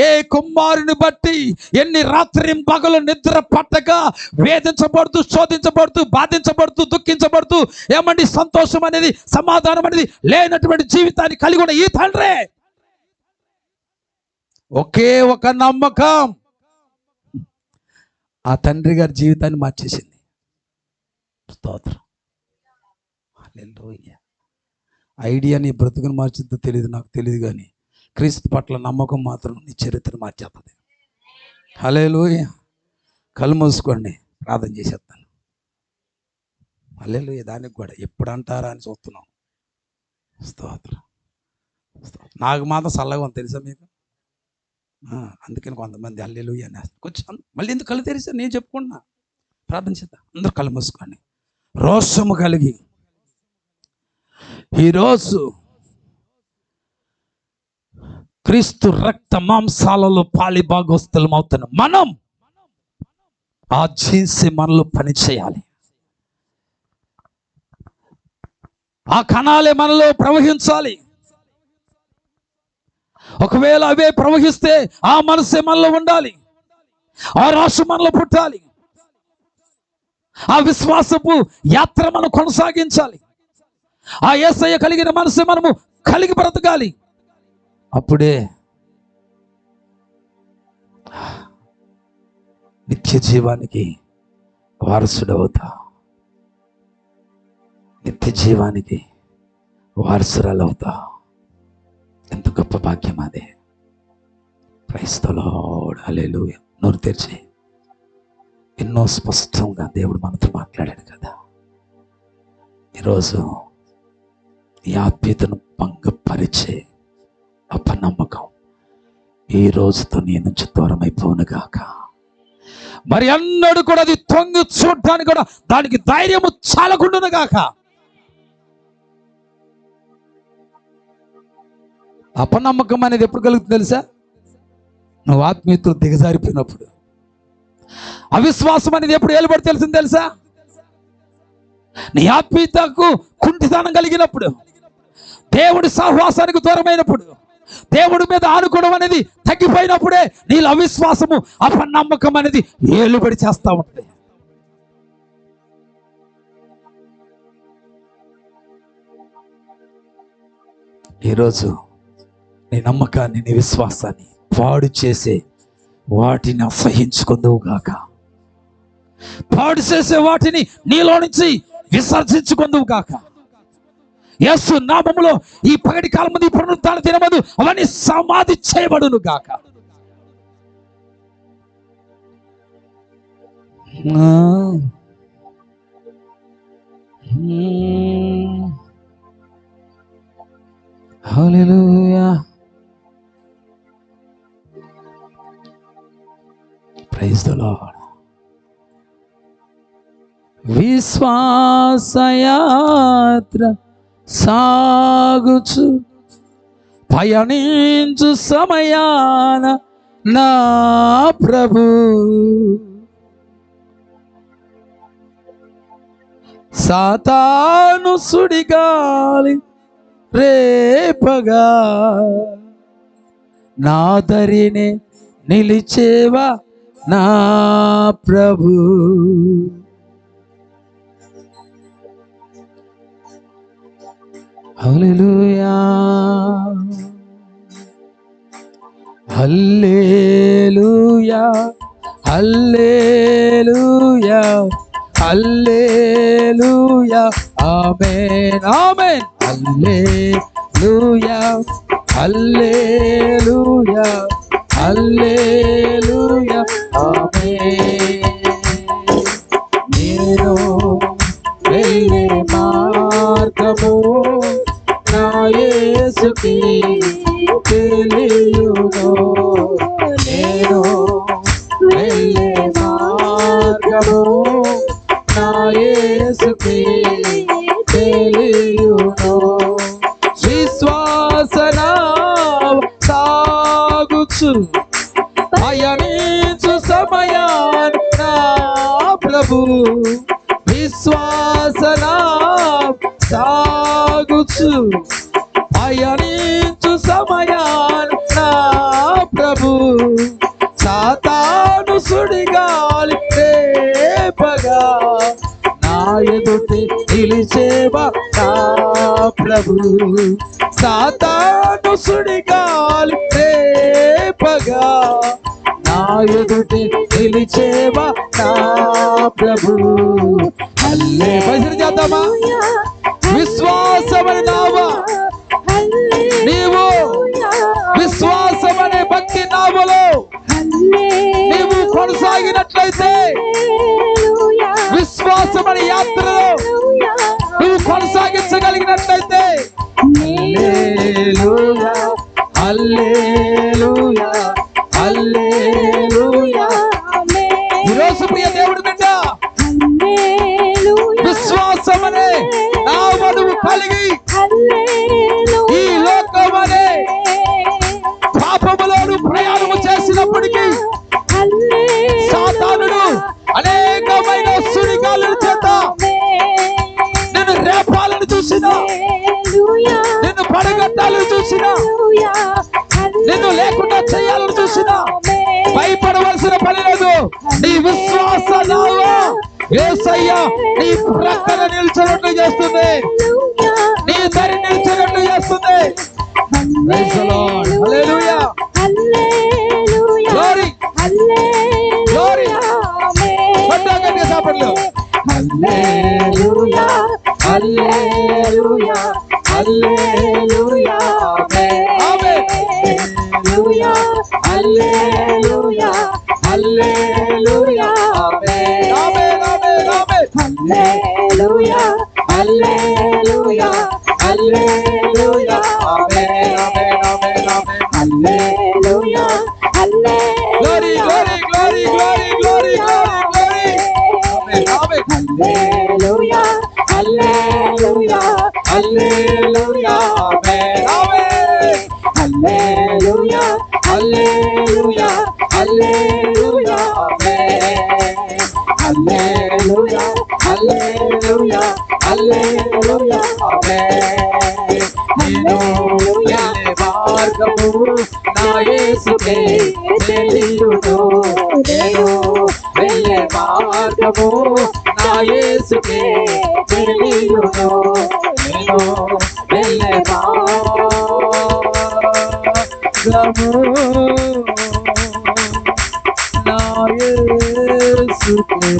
ఏ కుమారుని బట్టి ఎన్ని రాత్రి పగలు నిద్ర పట్టక వేధించబడుతూ, శోధించబడుతూ, బాధించబడుతూ, దుఃఖించబడుతూ, ఏమండి సంతోషం అనేది, సమాధానం అనేది లేనటువంటి జీవితాన్ని కలిగి ఉన్న ఈ తండ్రి ఒకే ఒక నమ్మకం ఆ తండ్రి గారి జీవితాన్ని మార్చేసింది. స్తోత్రం, హల్లెలూయా. ఐడియా నీ బ్రతుకుని మార్చిందో తెలియదు, నాకు తెలియదు, కానీ క్రీస్తు పట్ల నమ్మకం మాత్రం నీ చరిత్ర మార్చేస్తుంది. హల్లెలూయా. కళ్ళు మూసుకోండి, ప్రార్థన చేసేస్తాను. హల్లెలూయా. దానికి కూడా ఎప్పుడు అంటారా అని చూస్తున్నాం. స్తోత్రం. నాకు మాత్రం చల్లగా ఉంది తెలుసా మీకు. అందుకని కొంతమంది హల్లెలూయా అనేస్తారు. కొంచెం మళ్ళీ ఎందుకు కళ్ళు తెరిచారు? నేను చెప్పుకుంటున్నా. ప్రార్థన చేద్దాం. అందరూ కళ్ళు మూసుకోండి. రోషము కలిగి ఈరోజు క్రీస్తు రక్త మాంసాలలో పాలి భాగస్తులం అవుతున్న మనం ఆ జీన్సి మనలో పని చేయాలి. ఆ కణాలే మనలో ప్రవహించాలి. ఒకవేళ అవే ప్రవహిస్తే ఆ మనసే మనలో ఉండాలి. ఆ రాశి మనలో పుట్టాలి. ఆ విశ్వాసపు యాత్ర మనం కొనసాగించాలి. ఆ యేసయ్య కలిగిన మనసే మనము కలిగి బ్రతకాలి. అప్పుడే నిత్య జీవానికి వారసుడవుతా, నిత్య జీవానికి వారసురాలు అవుతా. ఎంత గొప్ప భాగ్యం అదే. ప్రైజ్ ది లార్డ్, హల్లెలూయా. నోరు తెరిచి ఎన్నో స్పష్టంగా దేవుడు మనతో మాట్లాడాడు కదా. ఈరోజు ఈ ఆత్మీయతను భంగపరిచే అపనమ్మకం ఈ రోజుతో నీ నుంచి దూరం అయిపోను గాక. మరి అన్నడు కూడా అది తొంగి చూడటానికి కూడా దానికి ధైర్యము చాలకుండును గాక. అపనమ్మకం అనేది ఎప్పుడు కలుగుతుంది తెలుసా? నువ్వు ఆత్మీయతలు దిగజారిపోయినప్పుడు. అవిశ్వాసం అనేది ఎప్పుడు ఏలుబడి తెలిసింది తెలుసా? నీ ఆత్మీయతకు కుంటితనం కలిగినప్పుడు, దేవుడి సహవాసానికి దూరమైనప్పుడు, దేవుడి మీద ఆనుకోవడం అనేది తగ్గిపోయినప్పుడే నీళ్ళ అవిశ్వాసము, అపనమ్మకం అనేది ఏలుబడి చేస్తూ ఉంటుంది. ఈరోజు నీ నమ్మకాన్ని, నీ విశ్వాసాన్ని పాడు చేసే వాటిని అసహించుకుందువు గాక. పాడు చేసే వాటిని నీలో నుంచి విసర్జించుకుందువు గాక. యేసు నామములో ఈ పగటి కాలం ముందు, పునరుత్థాన దినమందు అవన్నీ సమాధి చేయబడును గాక. హల్లెలూయా. Praise the lord. విశ్వాసయాత్ర సాగుచు పయనించు సమయాన నా ప్రభు సాతాను సుడిగాలి రేపగా నా దరినే నిలిచేవా నా ప్రభు. హల్లెలూయా హల్లెలూయా హల్లెలూయా హల్లెలూయా ఆమేన్ ఆమేన్. హల్లెలూయా హల్లెలూయా హల్లెలూయా ఆమేన్. నేను వెళ్ళే మార్గము నా యేసుకి తెలియును. నేను వెళ్ళే మార్గము నా యేసుకి తెలియును. విశ్వాసన సాగుచు పయనించు సమయాన నా ప్రభు విశ్వాసన సాగుచు పయనించు సమయాన నా ప్రభు సాతాను సుడిగాలి రేపగా నా ఎదుటి నిలిచేవా నా ప్రభు సాతాను సుడిగాలి రేపగా నా ఎదుటి నిలిచేవా నా ప్రభు. హల్లే భజన చేద్దామా? విశ్వాసమని నావా నీవు విశ్వాసమనే భక్తి నావలో నీవు కొనసాగినట్లయితే విశ్వాసమనే యాత్రలో నువ్వు కొనసాగించగలిగినట్లయితే హల్లెలూయా హల్లెలూయా హల్లెలూయా. ఈరోజు ప్రియ దేవుడి బిడ్డ విశ్వాసమనే నావను కలిగి ఈ లోకమనే పాపములోను ప్రయాణము చేసినప్పటికీ సాతానుడు అనేకమైన సుడిగాళ్ళ చేత నిన్ను రేపాలను చూసినా నిన్ను పడగట్టాలను చూసినా నిన్ను లేకుండా చేయాలని చూసినా భయపడవలసిన పని లేదు. నీ విశ్వాస నావా యేసయ్య నీ ప్రక్కన నిల్చున్నట్లు చేస్తుంది, నీ దరి నిల్చున్నట్లు చేస్తుంది. Praise the Lord. Hallelujah. Glory. Glory. పట్టగట్టిగా సాపడలు. Hallelujah. Hallelujah. Hallelujah. Amen. Hallelujah. Hallelujah. Hallelujah. Amen. Amen. Amen. Amen. Hallelujah. Hallelujah. Hallelujah. Amen. Amen. Amen. Amen. Hallelujah. Hallelujah. Glory, glory, glory, glory, glory, glory, glory. Amen. Amen. Hallelujah. Hallelujah. Hallelujah. Amen. Amen. Hallelujah. Hallelujah. Hallelujah. Amen. Hallelujah. Hallelujah. Hallelujah. Amen. నేను వెళ్ళే మార్గము నా యేసుకే తెలియును. నేను వెళ్ళే మార్గము నా యేసుకే తెలియును. నేను వెళ్ళే మార్గము నా యేసుకే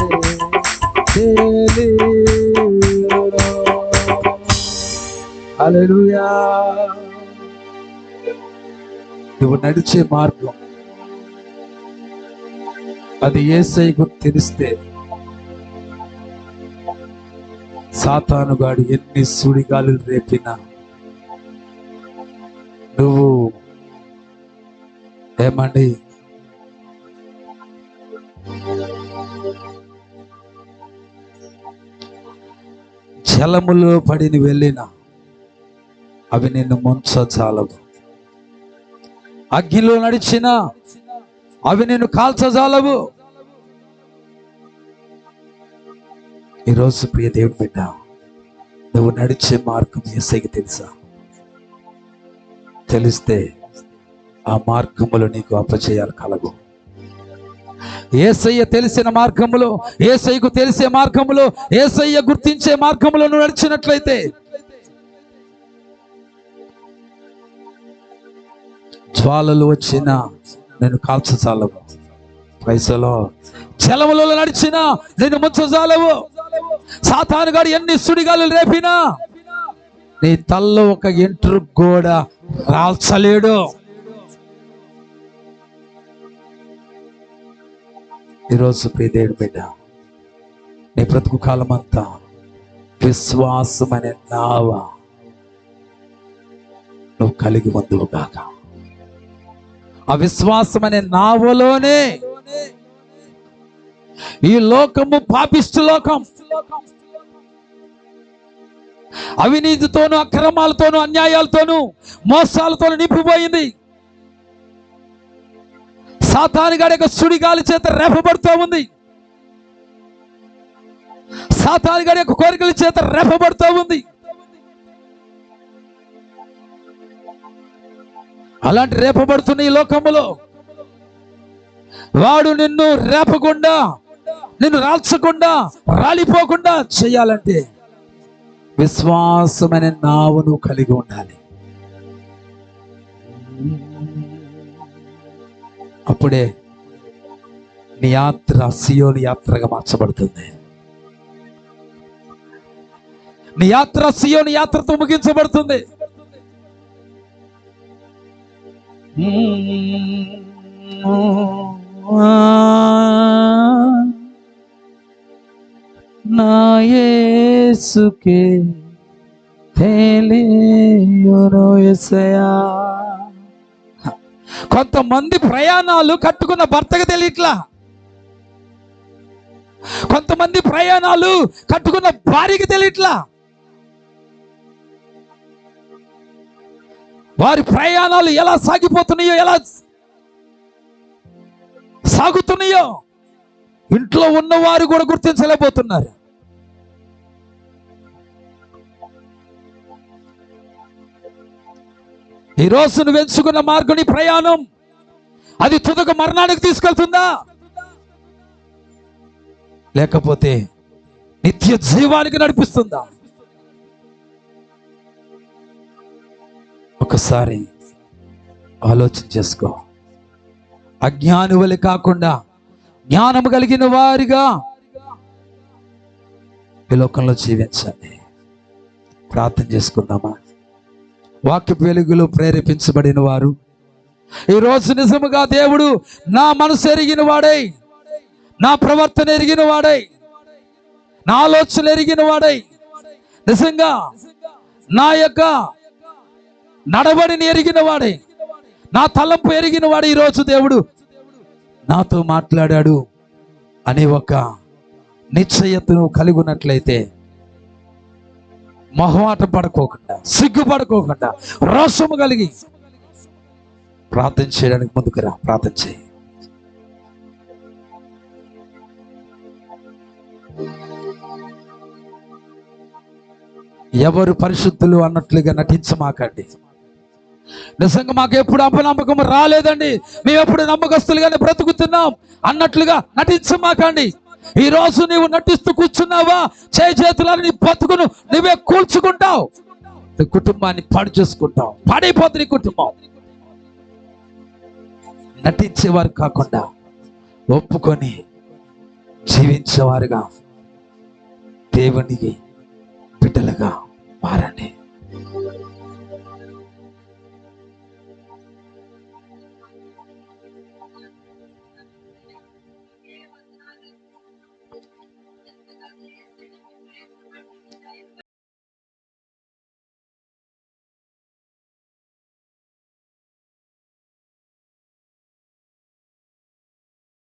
తెలియును. హల్లెలూయా. నువ్వు నడిచే మార్గం అది యేసయ్యకు తెలిస్తే సాతానుగాడు ఎన్ని సుడిగాలు రేపినా నువ్వు ఏమండి జలములో పడిన వెళ్ళిన అవి నిన్ను ముంచజాలవు. అగ్నిలో నడిచిన అవి నిన్ను కాల్చజాలవు. ఈరోజు ప్రియ దేవుని బిడ్డ, నువ్వు నడిచే మార్గం యేసయ్యకి తెలుసా? తెలిస్తే ఆ మార్గములో నీకు అపజయాలు కలగు. యేసయ్య తెలిసిన మార్గములో, యేసయ్యకు తెలిసే మార్గములో, యేసయ్య గుర్తించే మార్గములో నువ్వు నడిచినట్లయితే జ్వాలలు వచ్చినా నేను కాల్చజాలవు. పైసలో జలములో నడిచినా నేను ముంచజాలవు. సాతానుగాడు ఎన్ని సుడిగాలు రేపినా నీ తల్లో ఒక ఎంట్రుకు కూడా రాల్చలేడు. ఈరోజు ప్రియదేవుడి బిడ్డ, నీ బ్రతుకు కాలం అంతా విశ్వాసం అనే నావ నువ్వు కలిగి ఉందువు గాక. ఆ విశ్వాసం అనే నావలోనే ఈ లోకము పాపిష్టి లోకం, అవినీతితోనూ అక్రమాలతోనూ అన్యాయాలతోనూ మోసాలతోనూ నింపిపోయింది. సాతానుగాడి యొక్క సుడిగాలి చేత రేపబడుతూ ఉంది. సాతానుగాడి యొక్క కోరికల చేత రేపబడుతూ ఉంది. అలాంటి రేపబడుతున్న ఈ లోకములో వాడు నిన్ను రేపకుండా, నిన్ను రాల్చకుండా, రాలిపోకుండా చేయాలంటే విశ్వాసమైన నావును కలిగి ఉండాలి. అప్పుడే నీ యాత్ర సియోను యాత్రగా మార్చబడుతుంది. నీ యాత్ర సియోను యాత్రతో ముగించబడుతుంది. నా యేసుకే తెలియును యేసయ్యా. కొంతమంది ప్రయాణాలు కట్టుకున్న భర్తకు తెలియట్లా, కొంతమంది ప్రయాణాలు కట్టుకున్న భార్యకి తెలియట్లా. వారి ప్రయాణాలు ఎలా సాగిపోతున్నాయో, ఎలా సాగుతున్నాయో ఇంట్లో ఉన్నవారు కూడా గుర్తించలేకపోతున్నారు. ఈ రోజు నువ్వు ఎంచుకున్న మార్గం, నీ ప్రయాణం అది తుదకు మరణానికి తీసుకెళ్తుందా, లేకపోతే నిత్య జీవానికి నడిపిస్తుందా? ఒకసారి ఆలోచన చేసుకో. అజ్ఞాని వలె కాకుండా జ్ఞానము కలిగిన వారిగా ఈ లోకంలో జీవించండి. ప్రార్థన చేసుకుందామా? వాక్య వెలుగులో ప్రేరేపించబడిన వారు ఈరోజు నిజముగా దేవుడు నా మనసు ఎరిగిన వాడై, నా ప్రవర్తన ఎరిగిన వాడై, నా ఆలోచన ఎరిగిన వాడై, నిజంగా నా యొక్క నడవడిని ఎరిగిన వాడే, నా తలంపు ఎరిగిన వాడు ఈరోజు దేవుడు నాతో మాట్లాడాడు అనే ఒక నిశ్చయతను కలిగి ఉన్నట్లయితే మొహమాట పడుకోకుండా, సిగ్గుపడుకోకుండా, రోషము కలిగి ప్రార్థన చేయడానికి ముందుకు రా. ప్రార్థన చేయి. ఎవరు పరిశుద్ధులు అన్నట్లుగా నటించమాకండి. నిజంగా మాకు ఎప్పుడు అపనమ్మకం రాలేదండి, మేము ఎప్పుడు నమ్మకస్తులుగానే బ్రతుకుతున్నాం అన్నట్లుగా నటించమాకండి. ఈ రోజు నీవు నటిస్తూ కూర్చున్నావా, చేతులను నీ బతుకును నువ్వే కూల్చుకుంటావు, నీ కుటుంబాన్ని పాడు చేసుకుంటావు, పాడైపోతుంది నీ కుటుంబం. నటించేవారు కాకుండా ఒప్పుకొని జీవించేవారుగా దేవునికి బిడ్డలుగా మారండి.